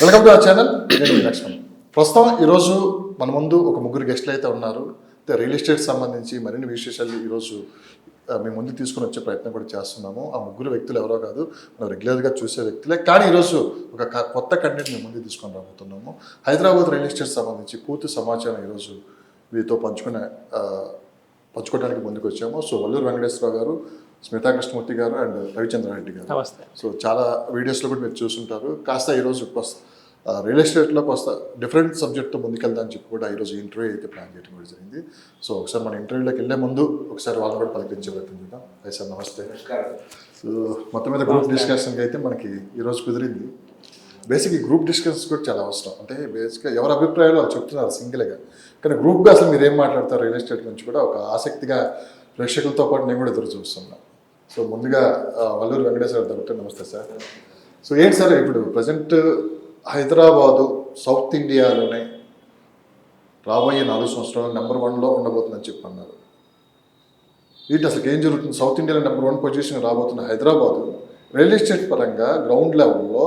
Welcome to our channel. నేను మీ లక్ష్మణ్. ప్రస్తుతం ఈరోజు మన ముందు ఒక ముగ్గురు గెస్టులు అయితే ఉన్నారు. రియల్ ఎస్టేట్ సంబంధించి మరిన్ని విశేషాలు ఈరోజు మేము ముందు తీసుకుని వచ్చే ప్రయత్నం కూడా చేస్తున్నాము. ఆ ముగ్గురు వ్యక్తులు ఎవరో కాదు, మనం రెగ్యులర్గా చూసే వ్యక్తులే. కానీ ఈరోజు ఒక కొత్త కంటెంట్ మేము ముందు తీసుకొని రాబోతున్నాము. హైదరాబాద్ రియల్ ఎస్టేట్ సంబంధించి పూర్తి సమాచారం ఈరోజు వీరితో పంచుకోవడానికి ముందుకు వచ్చాము. సో వల్లూరు వెంకటేశ్వరరావు గారు, స్మితా కృష్ణమూర్తి గారు అండ్ రవిచంద్రారెడ్డి గారు. నమస్తే. సో చాలా వీడియోస్లో కూడా మీరు చూస్తుంటారు. కాస్త ఈరోజు రియల్ ఎస్టేట్లోకి వస్తా డిఫరెంట్ సబ్జెక్ట్తో ముందుకెళ్దామని చెప్పి కూడా ఈరోజు ఇంటర్వ్యూ అయితే ప్లాన్ చేయడం కూడా జరిగింది. సో ఒకసారి మన ఇంటర్వ్యూలోకి వెళ్ళే ముందు ఒకసారి వాళ్ళని కూడా పలకరించే ప్రయత్నం చేద్దాం. అయ్యి సార్ నమస్తే. సో మొత్తం మీద గ్రూప్ డిస్కషన్కి అయితే మనకి ఈరోజు కుదిరింది. బేసిక్ ఈ గ్రూప్ డిస్కషన్స్ కూడా చాలా అవసరం. అంటే బేసిక్గా ఎవరి అభిప్రాయాలు వాళ్ళు చెప్తున్నారు సింగిల్గా, కానీ గ్రూప్గా అసలు మీరు ఏం మాట్లాడతారు రియల్ ఎస్టేట్ గురించి కూడా ఒక ఆసక్తిగా ప్రేక్షకులతో పాటు నేను కూడా ఎదురు చూస్తున్నాను. సో ముందుగా వల్లూరు వెంకటేశ్వర గారు నమస్తే సార్. సో ఏంటి సార్, ఇప్పుడు ప్రజెంట్ హైదరాబాదు సౌత్ ఇండియాలోనే రాబోయే 4 సంవత్సరాలు నెంబర్ 1లో ఉండబోతుందని చెప్పి అన్నారు. ఏంటి అసలు ఏం జరుగుతుంది? సౌత్ ఇండియాలో నెంబర్ 1 పొజిషన్ రాబోతున్న హైదరాబాదు రియల్ ఎస్టేట్ పరంగా గ్రౌండ్ లెవెల్లో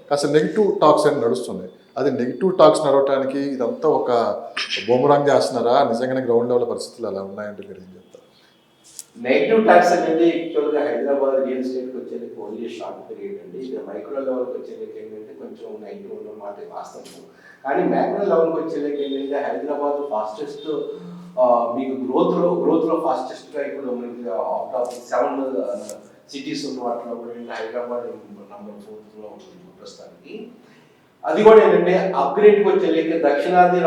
కాస్త నెగిటివ్ టాక్స్ అని నడుస్తుంది. అది నెగిటివ్ టాక్స్ నడవటానికి ఇదంతా ఒక బూమరాంగ్ చేస్తున్నారా? నిజంగానే గ్రౌండ్ లెవెల్ పరిస్థితులు అలా ఉన్నాయంటే మీరు ఏం చెప్తారు? నెగిటివ్ ట్యాక్స్ అనేది యాక్చువల్గా హైదరాబాద్ రియల్ ఎస్టేట్కి వచ్చేందుకు ఓన్లీ షార్ట్ పీరియడ్ అండి. ఇది మైక్రో లెవెల్కి వచ్చేందుకు ఏంటంటే కొంచెం నెగిటివ్ ఉన్నమాట వాస్తవం. కానీ మ్యాక్రో లెవెల్కి వచ్చేందుకు ఏంటంటే హైదరాబాద్ ఫాస్టెస్ట్ మీకు గ్రోత్లో ఫాస్టెస్ట్గా ఇప్పుడు మనకి అవుట్ ఆఫ్ 7 సిటీస్ ఉన్న వాటిలో కూడా హైదరాబాద్ నెంబర్ 4లో ఉంటుంది ప్రస్తుతానికి. అది కూడా ఏంటంటే అప్గ్రేడ్కి వచ్చేలేక దక్షిణాది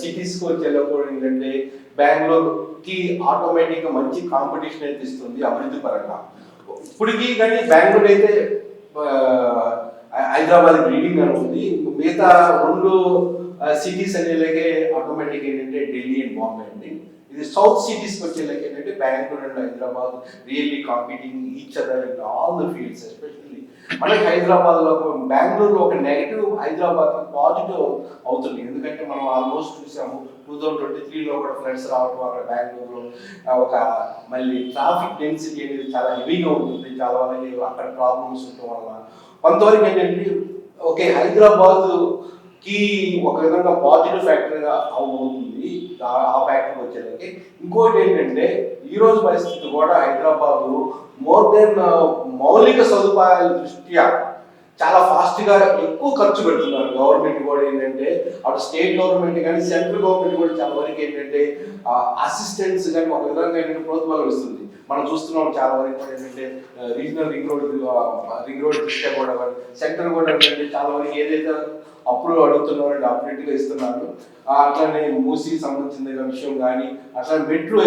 సిటీస్కి వచ్చేలోకి కూడా ఏంటంటే బెంగళూరుకి ఆటోమేటిక్గా మంచి కాంపిటీషన్ అయితే ఇస్తుంది అభివృద్ధి పరంగా. ఇప్పటికీ కానీ బెంగళూరు అయితే హైదరాబాద్ రీడింగ్ అని ఉంది. మిగతా 2 సిటీస్ అనేలాగే ఆటోమేటిక్ ఏంటంటే ఢిల్లీ అండ్ బాంబే అండి. ఇది సౌత్ సిటీస్కి వచ్చేలాగా ఏంటంటే Bengaluru and Hyderabad really competing each other in all the fields. Especially మనకి హైదరాబాద్లో బెంగళూరులో ఒక నెగిటివ్, హైదరాబాద్ పాజిటివ్ అవుతుంది. ఎందుకంటే మనం ఆల్మోస్ట్ చూసాము 2023లో కూడా ఫ్లడ్స్ రావడం అక్కడ బెంగళూరులో ఒక మళ్ళీ ట్రాఫిక్ డెన్సిటీ అనేది చాలా హెవీగా ఉంటుంది. చాలా మంది అక్కడ ప్రాబ్లమ్స్ ఉండటం వల్ల కొంతవరకు ఏంటంటే ఓకే హైదరాబాద్కి ఒక విధంగా పాజిటివ్ ఫ్యాక్టర్గా అవుతుంది ఆ ఫ్యాక్టర్ వచ్చేదానికి. ఇంకోటి ఏంటంటే ఈరోజు పరిస్థితి కూడా హైదరాబాద్ మోర్ దెన్ మౌలిక సదుపాయాల దృష్ట్యా చాలా ఫాస్ట్గా ఎక్కువ ఖర్చు పెడుతున్నారు. గవర్నమెంట్ కూడా ఏంటంటే అటు స్టేట్ గవర్నమెంట్ కానీ సెంట్రల్ గవర్నమెంట్ కూడా చాలా వరకు ఏంటంటే అసిస్టెంట్స్ కానీ ఒక విధంగా ఏంటంటే ప్రోత్సాహం ఇస్తుంది. మనం చూస్తున్నాం చాలా వరకు కూడా ఏంటంటే రీజనల్ రింగ్ రోడ్ దృష్ట్యా కూడా సెంటర్ కూడా ఏంటంటే చాలా వరకు ఏదైతే అప్రూవ్ అడుగుతున్నారో అప్డేట్గా ఇస్తున్నారు. అట్లానే మూసీకి సంబంధించిన విషయం కానీ అట్లా మెట్రో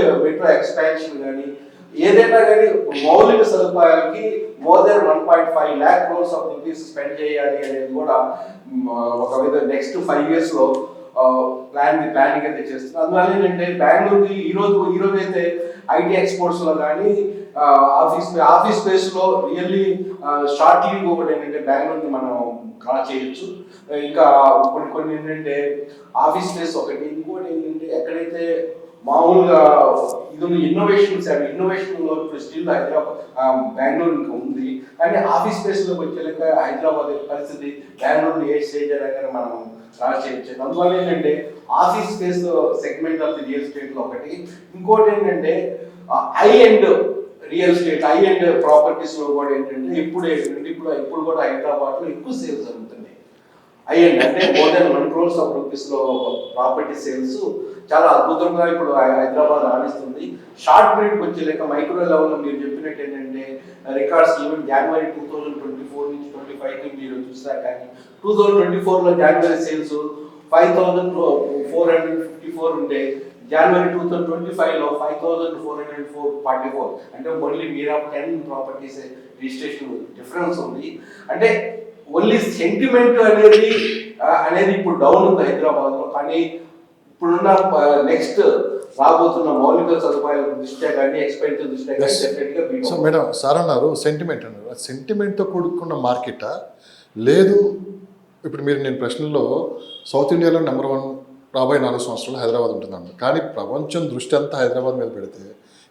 ఎక్స్పాన్షన్ కానీ ఏదైనా కానీ మౌలిక సదుపాయాలకి more than 1.5 lakh crores of rupees spend చేయాలి అనేది కూడా ఒక విధంగా నెక్స్ట్ 5 yearsలో ప్లానింగ్ అయితే చేస్తున్నారు. అందువల్ల ఏంటంటే బెంగళూరుకి ఈరోజు అయితే ఐటీ ఎక్స్పోర్ట్స్లో కానీ ఆఫీస్ స్పేస్లో రియల్లీ షార్ట్లీ ఒకటి ఏంటంటే బెంగళూరుని మనం క్రాస్ చేయొచ్చు. ఇంకా కొన్ని ఏంటంటే ఆఫీస్ స్పేస్ ఒకటి, ఇంకోటి ఏంటంటే ఎక్కడైతే మామూలుగా ఇది ఇన్నోవేషన్లో ఇప్పుడు స్టిల్ హైదరాబాద్ బెంగళూరు ఇంకా ఉంది. కానీ ఆఫీస్ స్పేస్లోకి వచ్చేలాక హైదరాబాద్ పరిస్థితి బెంగళూరుని ఏ స్టేజ్ అనేది మనం క్రాస్ చేయొచ్చు. అందువల్ల ఏంటంటే office space segment of the real ఎస్టేట్లో ఒకటి. ఇంకోటి ఏంటంటే high end real estate, high end ప్రాపర్టీస్లో కూడా ఏంటంటే ఇప్పుడు కూడా హైదరాబాద్లో ఎక్కువ సేల్స్ జరుగుతున్నాయి. హై ఎండ్ అంటే మోర్ దెన్ 1 crores ఆఫ్ రూపీస్లో ప్రాపర్టీ సేల్స్ చాలా అద్భుతంగా ఇప్పుడు హైదరాబాద్ రాణిస్తుంది. షార్ట్ పీరియడ్కి వచ్చేలేక మైక్రో లెవెల్లో మీరు చెప్పినట్టు ఏంటంటే రికార్డ్స్ ఈవెన్ జనవరి 2024 నుంచి 25కి మీరు చూసారు. కానీ 2024లో జనవరి సేల్స్ 5,454 ఉంటే జనవరి 2025లో 5,444 అంటే ఓన్లీ మీరు 10 ప్రాపర్టీస్ రిజిస్ట్రేషన్ డిఫరెన్స్ ఉంది. అంటే ఓన్లీ సెంటిమెంట్ అనేది ఇప్పుడు డౌన్ ఉంది హైదరాబాద్లో. కానీ ఇప్పుడున్న నెక్స్ట్ రాబోతున్న మౌలిక సదుపాయాల దృష్ట్యా కానీ ఎక్స్పెన్సివ్ దృష్ట్యా కానీ డెఫినెట్గా. సో మేడం సార్ అన్నారు సెంటిమెంట్ అన్నారు. సెంటిమెంట్తో కూడుకున్న మార్కెటా లేదు? ఇప్పుడు నేను ప్రశ్నలో సౌత్ ఇండియాలో నెంబర్ 1 రాబోయే 4 సంవత్సరాలు హైదరాబాద్ ఉంటుందన్నారు. కానీ ప్రపంచం దృష్టి అంతా హైదరాబాద్ మీద పెడితే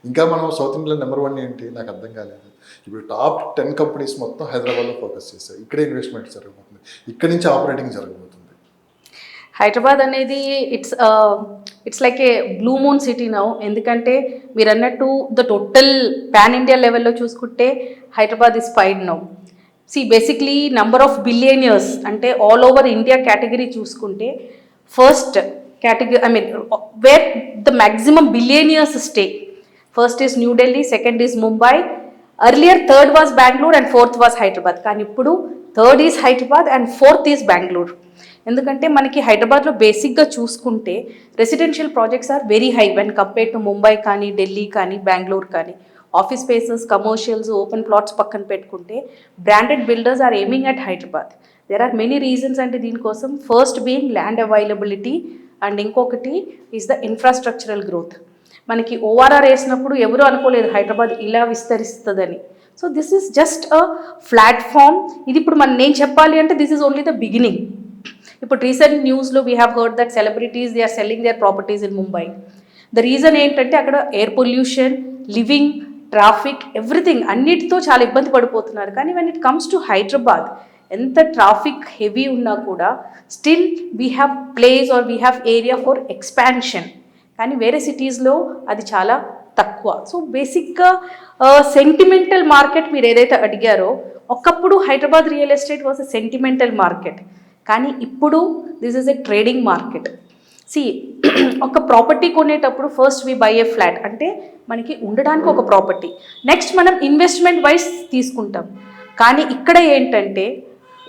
ఇంకా మనం సౌత్ ఇండియాలో నెంబర్ 1 ఏంటి నాకు అర్థం కాలేదు. ఇప్పుడు టాప్ 10 కంపెనీస్ మొత్తం హైదరాబాద్లో ఫోకస్ చేశాయి. ఇక్కడే ఇన్వెస్ట్మెంట్ జరగబోతుంది, ఇక్కడి నుంచి ఆపరేటింగ్ జరగబోతుంది. హైదరాబాద్ అనేది it's like a blue moon city now. ఎందుకంటే మీరు అన్నట్టు ద టోటల్ పాన్ ఇండియా లెవెల్లో చూసుకుంటే హైదరాబాద్ ఇస్ ఫైడ్ now. Basically number of billionaires అంటే ఆల్ ఓవర్ ఇండియా కేటగిరీ చూసుకుంటే first category where the maximum billionaires stay. First is new Delhi, second is Mumbai, earlier third was Bengaluru and fourth was Hyderabad. కానీ ఇప్పుడు third is Hyderabad and fourth is Bengaluru. ఎందుకంటే మనకి హైదరాబాద్లో బేసిక్గా చూసుకుంటే residential projects are very high when compare to Mumbai కానీ, ఢిల్లీ కానీ, బెంగళూరు కానీ. Office spaces, commercials, open plots పక్కన పెట్టుకుంటే branded builders are aiming at Hyderabad. There are many reasons అంటే దీనికోసం. First being land availability and ఇంకొకటి ఈజ్ ద ఇన్ఫ్రాస్ట్రక్చరల్ గ్రోత్. మనకి ORR వేసినప్పుడు ఎవరు అనుకోలేదు హైదరాబాద్ ఇలా విస్తరిస్తుందని. So this is just a platform. ఇది ఇప్పుడు నేను చెప్పాలి అంటే this is only the beginning. ఇప్పుడు రీసెంట్ న్యూస్లో we have heard that celebrities they are selling their properties in Mumbai. The reason ఏంటంటే అక్కడ air pollution, living, traffic, everything అన్నిటితో చాలా ఇబ్బంది పడిపోతున్నారు. కానీ when it comes to Hyderabad ఎంత ట్రాఫిక్ హెవీ ఉన్నా కూడా still we have place or we have area for expansion. కానీ వేరే సిటీస్లో అది చాలా తక్కువ. సో బేసిక్గా సెంటిమెంటల్ మార్కెట్ మీరు ఏదైతే అడిగారో, ఒకప్పుడు Hyderabad real estate was a sentimental market. కానీ ఇప్పుడు this is a trading market. ఒక ప్రాపర్టీ కొనేటప్పుడు first we buy a flat అంటే మనకి ఉండడానికి ఒక ప్రాపర్టీ, నెక్స్ట్ మనం ఇన్వెస్ట్మెంట్ వైజ్ తీసుకుంటాం. కానీ ఇక్కడ ఏంటంటే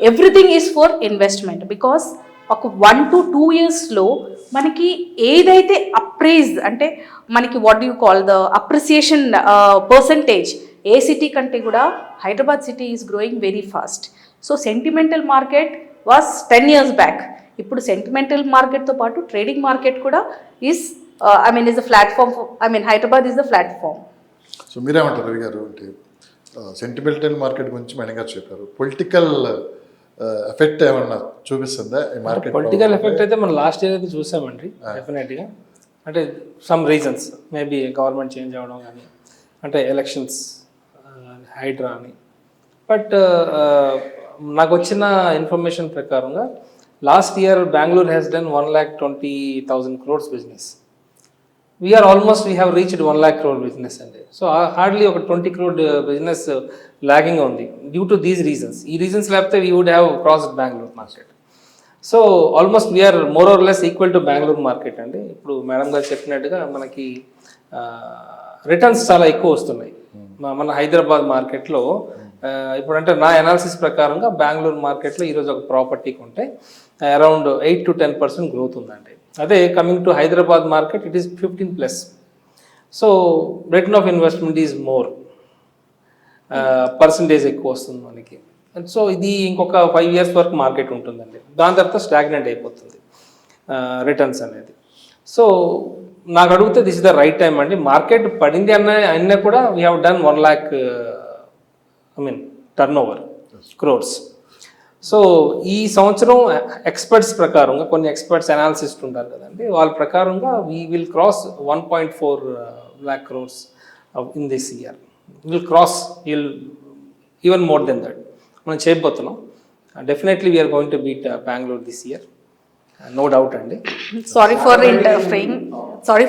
everything is for investment. Because ఒక 1 to 2 yearsలో మనకి ఏదైతే అప్రైజ్ అంటే మనకి what you call the appreciation percentage A city కంటే కూడా Hyderabad city is growing very fast. So sentimental market was 10 years back. ఇప్పుడు సెంటిమెంటల్ మార్కెట్తో పాటు ట్రేడింగ్ మార్కెట్ కూడా is is the platform. Hyderabad is the platform. So మీరేమంటారు రవి గారు? అంటే సెంటిమెంటల్ మార్కెట్ గురించి madam గారు చెప్పారు. పొలిటికల్ ఎఫెక్ట్ ఏమన్నా చూపిస్తుందా ఈ మార్కెట్? పొలిటికల్ ఎఫెక్ట్ అయితే మనం లాస్ట్ ఇయర్ అయితే చూసామండి డెఫినెట్గా. అంటే some reasons maybe government change అవ్వడం కానీ, అంటే ఎలక్షన్స్, హైడ్రా అని. బట్ నాకు వచ్చిన ఇన్ఫర్మేషన్ ప్రకారంగా last year Bengaluru has done 1,20,000 crores business. We have reached 1 lakh crore business అండి. సో హార్డ్లీ ఒక 20 crore బిజినెస్ లాగింగ్ ఉంది డ్యూ టు దీస్ రీజన్స్. ఈ రీజన్స్ లేకపోతే we would have crossed Bengaluru market. So almost we're more or less equal to Bengaluru market అండి. ఇప్పుడు madam గారు చెప్పినట్టుగా మనకి రిటర్న్స్ చాలా ఎక్కువ వస్తున్నాయి మన హైదరాబాద్ మార్కెట్లో. ఇప్పుడు అంటే నా అనాలిసిస్ ప్రకారంగా బెంగళూరు మార్కెట్లో ఈరోజు ఒక ప్రాపర్టీ కొంటే అరౌండ్ 8 to 10% గ్రోత్ ఉందండి. అదే coming to Hyderabad market it is 15+. So return of investment is more, percentage ఎక్కువ వస్తుంది మనకి. సో ఇది ఇంకొక 5 years వరకు మార్కెట్ ఉంటుందండి. దాని తర్వాత స్టాగ్నెంట్ అయిపోతుంది రిటర్న్స్ అనేది. సో నాకు అడిగితే this is the right time అండి. మార్కెట్ పడింది అన్నా కూడా we have done 1 lakh turnover crores. So ఈ సంవత్సరం ఎక్స్పర్ట్స్ ప్రకారంగా, కొన్ని ఎక్స్పర్ట్స్ అనాలిసిస్ట్ ఉంటారు కదండి, వాళ్ళ ప్రకారంగా we will cross 1.4 lakh crores in this year. Will cross even more than that మనం చేయబోతున్నాం. Definitely we are going to beat Bengaluru this year, no doubt అండి. Sorry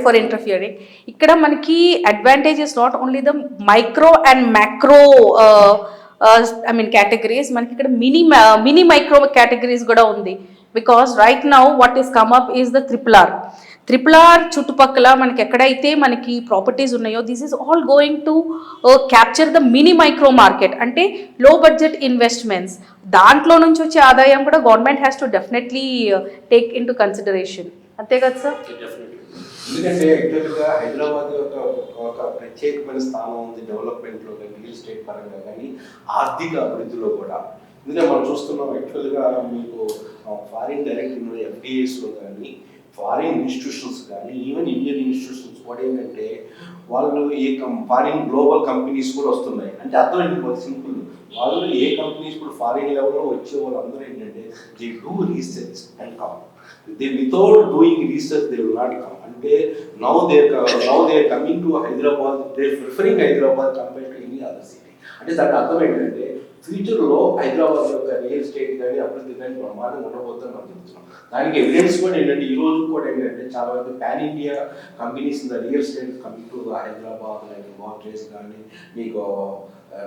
for interfering. ఇక్కడ మనకి advantage is not only the micro and macro categories, మనకి ఇక్కడ mini micro categories కూడా ఉంది. Because right now what is come up is the triple R చుట్టుపక్కల మనకి ఎక్కడైతే మనకి ప్రాపర్టీస్ ఉన్నాయో this is all going to capture the mini micro market. అంటే లో బడ్జెట్ ఇన్వెస్ట్మెంట్స్, దాంట్లో నుంచి వచ్చే ఆదాయం కూడా government has to definitely take in to consideration. అంతే కదా సార్? ఎందుకంటే యాక్చువల్గా హైదరాబాద్ ఒక ప్రత్యేకమైన స్థానం ఉంది డెవలప్మెంట్లో కానీ, రియల్ ఎస్టేట్ పరంగా కానీ, ఆర్థిక అభివృద్ధిలో కూడా. ఎందుకంటే మనం చూస్తున్నాం యాక్చువల్గా మీకు ఫారిన్ డైరెక్ట్ ఎఫ్డిఐస్లో కానీ, ఫారిన్ ఇన్స్టిట్యూషన్స్ కానీ, ఈవెన్ ఇండియన్ ఇన్స్టిట్యూషన్స్ కూడా ఏంటంటే వాళ్ళు ఫారిన్ గ్లోబల్ కంపెనీస్ కూడా వస్తున్నాయి. అంటే అర్థం ఏంటి, సింపుల్, వాళ్ళు ఏ కంపెనీస్ ఇప్పుడు ఫారిన్ లెవెల్లో వచ్చే వాళ్ళందరూ ఏంటంటే they do research and come. They without doing research they will not come. అంటే now they are coming to Hyderabad, they are preferring Hyderabad compared to any other city. అంటే దాని అర్థం ఏంటంటే ఫ్యూచర్లో హైదరాబాద్ యొక్క రియల్ ఎస్టేట్ కానీ అభివృద్ధి కానీ ప్రమాదంగా ఉండబోతుందని మనం చెప్తున్నాం. దానికి ఎవిడెన్స్ కూడా ఏంటంటే ఈ రోజు కూడా ఏంటంటే చాలా మంది pan India companies in the real estate coming to Hyderabad, like Godrej కానీ మీకు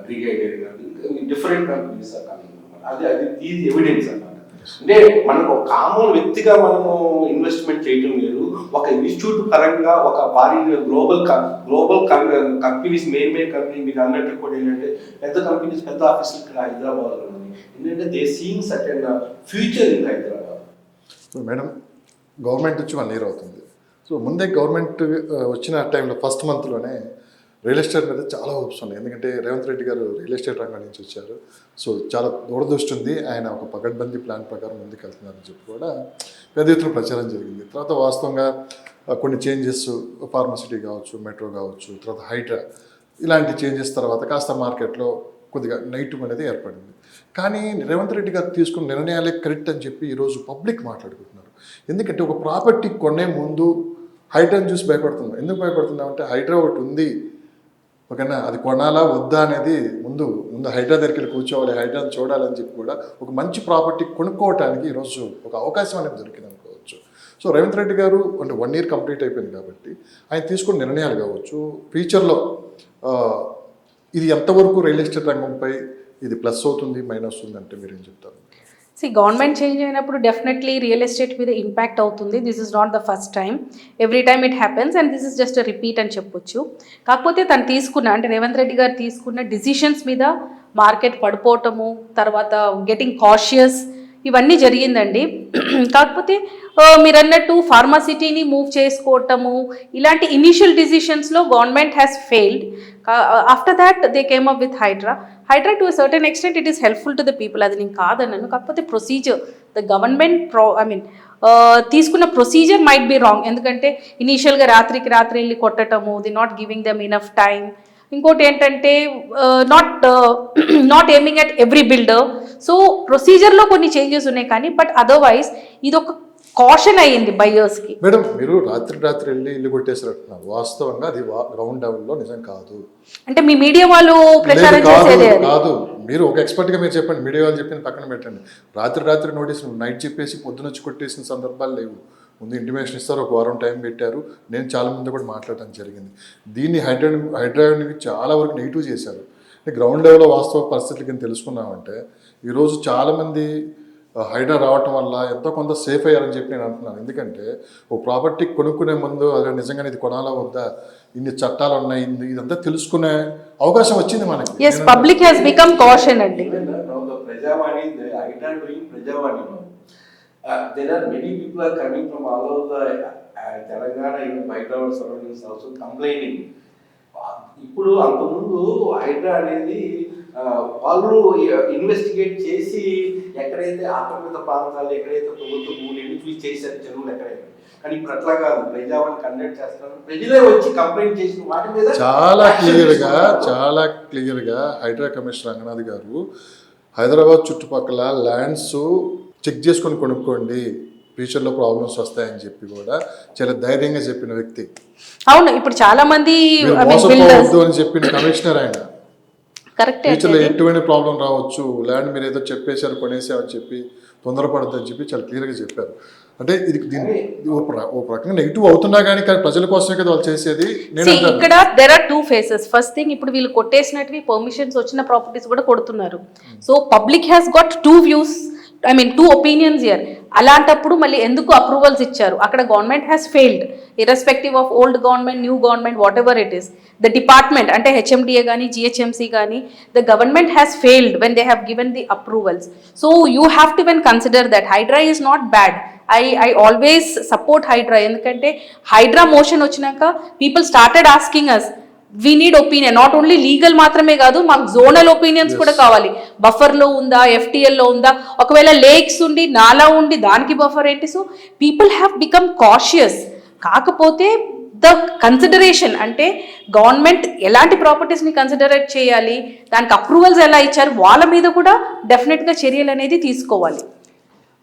బ్రిగేడియర్ కానీ డిఫరెంట్ కంపెనీస్ ఆర్ కమింగ్. అది ఇది ఎవిడెన్స్ అన్నమాట. అంటే మనకు ఒక కామన్ వ్యక్తిగా మనము ఇన్వెస్ట్మెంట్ చేయడం లేదు, ఒక ఇన్స్టిట్యూట్ పరంగా ఒక భారీ గ్లోబల్ కంపెనీస్ మెయిన్ కంపెనీ మీరు అన్నట్టు కూడా ఏంటంటే పెద్ద కంపెనీస్ పెద్ద ఆఫీసులు ఇక్కడ హైదరాబాద్లో ఉన్నాయి. ఏంటంటే they seeing certain future in Hyderabad. So madam, government వచ్చి 1 year అవుతుంది. సో ముందే గవర్నమెంట్ వచ్చిన టైంలో ఫస్ట్ మంత్లోనే రియల్ ఎస్టేట్ మీద చాలా హోప్స్ ఉన్నాయి. ఎందుకంటే రేవంత్ రెడ్డి గారు రియల్ ఎస్టేట్ రంగం నుంచి వచ్చారు. సో చాలా దూరదృష్టి ఉంది, ఆయన ఒక పకడ్బందీ ప్లాన్ ప్రకారం ముందుకు వెళ్తున్నారని చెప్పి కూడా పెద్ద ఎత్తున ప్రచారం జరిగింది. తర్వాత వాస్తవంగా కొన్ని చేంజెస్, ఫార్మసిటీ కావచ్చు, మెట్రో కావచ్చు, తర్వాత హైడ్రా, ఇలాంటి చేంజెస్ తర్వాత కాస్త మార్కెట్లో కొద్దిగా నెగిటివ్ అనేది ఏర్పడింది. కానీ రేవంత్ రెడ్డి గారు తీసుకున్న నిర్ణయాలే కరెక్ట్ అని చెప్పి ఈరోజు పబ్లిక్ మాట్లాడుకుంటున్నారు. ఎందుకంటే ఒక ప్రాపర్టీ కొనే ముందు హైడ్రాని చూసి భయపడుతున్నాం. ఎందుకు భయపడుతున్నామంటే హైడ్రా ఒకటి ఉంది, ఓకేనా, అది కొనాలా వద్దా అనేది ముందు హైడ్రా దగ్గరికి వెళ్ళి కూర్చోవాలి, హైడ్రాని చూడాలని చెప్పి కూడా ఒక మంచి ప్రాపర్టీ కొనుక్కోవటానికి ఈరోజు ఒక అవకాశం అనేది దొరికింది అనుకోవచ్చు. సో రేవంత్ రెడ్డి గారు అంటే 1 year కంప్లీట్ అయిపోయింది కాబట్టి ఆయన తీసుకున్న నిర్ణయాలు కావచ్చు, ఫ్యూచర్లో ఇది ఎంతవరకు రియల్ ఎస్టేట్ రంగంపై ఇది ప్లస్ అవుతుంది, మైనస్ అవుతుంది అంటే మీరు ఏం చెప్తారు? గవర్నమెంట్ చేంజ్ అయినప్పుడు డెఫినెట్లీ రియల్ ఎస్టేట్ మీద ఇంపాక్ట్ అవుతుంది. This is not the first time, every time it happens and this is just a repeat అని చెప్పొచ్చు. కాకపోతే తను తీసుకున్న అంటే రేవంత్ రెడ్డి గారు తీసుకున్న డిసిషన్స్ మీద మార్కెట్ పడిపోవటము, తర్వాత గెటింగ్ కాషియస్, ఇవన్నీ జరిగిందండి. కాకపోతే మీరు అన్నట్టు ఫార్మాసిటీని మూవ్ చేసుకోవటము, ఇలాంటి ఇనిషియల్ డిసిషన్స్లో government has failed. After that they came up with Hydraa to a certain extent it is helpful to the people, అది నేను కాదన్నాను. కాకపోతే ప్రొసీజర్, ద గవర్నమెంట్ తీసుకున్న ప్రొసీజర్ మైట్ బి రాంగ్. ఎందుకంటే ఇనీషియల్గా రాత్రికి రాత్రి వెళ్ళి కొట్టటము, the not giving them enough time. ఇంకోటి ఏంటంటే not aiming at every builder. So ప్రొసీజర్లో కొన్ని చేంజెస్ ఉన్నాయి కానీ బట్ అదర్వైజ్ ఇది ఒక కాషన్ అయ్యింది బయ్యర్స్కి. మేడం, మీరు రాత్రి వెళ్ళి ఇల్లు కొట్టేసారంటున్నారు, వాస్తవంగా అది గ్రౌండ్ లెవెల్లో నిజం కాదు. అంటే మీ మీడియా వాళ్ళు ప్రచారం చేసేదే కాదు. మీరు ఒక ఎక్స్పర్ట్గా మీరు చెప్పండి, మీడియా వాళ్ళు చెప్పిన పక్కన పెట్టండి. రాత్రి నోటీస్ నైట్ చెప్పేసి పొద్దున వచ్చి కొట్టేసిన సందర్భాలు లేవు. ముందు ఇంటిమేషన్ ఇస్తారు, 1 వారం టైం పెట్టారు. నేను చాలా మంది కూడా మాట్లాడటం జరిగింది. దీన్ని హైడ్రాని చాలా వరకు నెగిటివ్ చేశారు. గ్రౌండ్ లెవెల్లో వాస్తవ పరిస్థితులు కింద తెలుసుకున్నామంటే ఈరోజు చాలామంది హైడ్రా రావటం వల్ల ఎంతో కొంత సేఫ్ అయ్యారని చెప్పి నేను అంటున్నాను. ఎందుకంటే ఓ ప్రాపర్టీ కొనుక్కునే ముందు అదే నిజంగానే ఇది కొనాలా వద్దా, ఇన్ని చట్టాలు ఉన్నాయి, ఇదంతా తెలుసుకునే అవకాశం వచ్చింది మనకి. yes, public has become caution అండి. Prajavani, Hydraa doing Prajavani. There are many people are coming from all over the Telangana, even Hyderabad surroundings also complaining. ఇప్పుడు అంతకుముందు హైడ్రా అనేది వాళ్ళు ఇన్వెస్టిగేట్ చేసి ఎక్కడైతే ఆక్రమిత ప్రాంతాలు, ఎక్కడైతే ప్రభుత్వ భూములు చేశారు, చెరువులు ఎక్కడైతే. కానీ ఇప్పుడు అట్లా కాదు, ప్రజావాణి కండక్ట్ చేస్తారు, ప్రజలే వచ్చి కంప్లైంట్ చేసిన వాటి మీద చాలా క్లియర్గా హైడ్రా కమిషనర్ రంగనాథ్ గారు హైదరాబాద్ చుట్టుపక్కల ల్యాండ్స్ చెక్ చేసుకొని కొనుక్కోండి, ఫ్యూచర్లో ప్రాబ్లమ్స్ వస్తాయని చెప్పి కూడా చాలా ధైర్యంగా చెప్పిన వ్యక్తి. అవును, ఇప్పుడు చాలా మంది మోసపోవద్దు అని చెప్పిన కమిషనర్ ఆయన. కరెక్ట్, ఫ్యూచర్లో ఎటువంటి ప్రాబ్లం రావచ్చు, ల్యాండ్ మీరు ఏదో చెప్పేశారు కొనేసామని చెప్పి తొందరపడద్దు అని చెప్పి చాలా క్లియర్గా చెప్పారు. అంటే ఇది దీన్ని ఓ రకంగా నెగిటివ్ అవుతున్నా కానీ ప్రజల కోసమే కదా వాళ్ళు చేసేది. ఇక్కడ there are 2 phases. First thing, ఇప్పుడు వీళ్ళు కొట్టేసినట్టు పర్మిషన్స్ వచ్చిన ప్రాపర్టీస్ కూడా కొడుతున్నారు. So public has got 2 views, two opinions here. అలాంటప్పుడు మళ్ళీ ఎందుకు అప్రూవల్స్ ఇచ్చారు? అక్కడ government has failed, irrespective of old government, new government, whatever it is. The department అంటే హెచ్ఎండిఏ కానీ జిహెచ్ఎంసీ కానీ, the government has failed when they have given the approvals. So you have to when consider that HYDRAA is not bad. I always support Hydra. ఎందుకంటే HYDRAA motion వచ్చినాక people started asking us, we need opinion, not only legal మాత్రమే కాదు, మాకు zonal opinions కూడా కావాలి. బఫర్లో ఉందా, ఎఫ్టీఎల్లో ఉందా, ఒకవేళ లేక్స్ ఉండి నాలా ఉండి దానికి బఫర్ ఏంటి? So people have become cautious. కాకపోతే ద కన్సిడరేషన్ అంటే గవర్నమెంట్ ఎలాంటి ప్రాపర్టీస్ని కన్సిడరేట్ చేయాలి, దానికి అప్రూవల్స్ ఎలా ఇచ్చారు, వాళ్ళ మీద కూడా డెఫినెట్గా చర్యలు అనేది తీసుకోవాలి.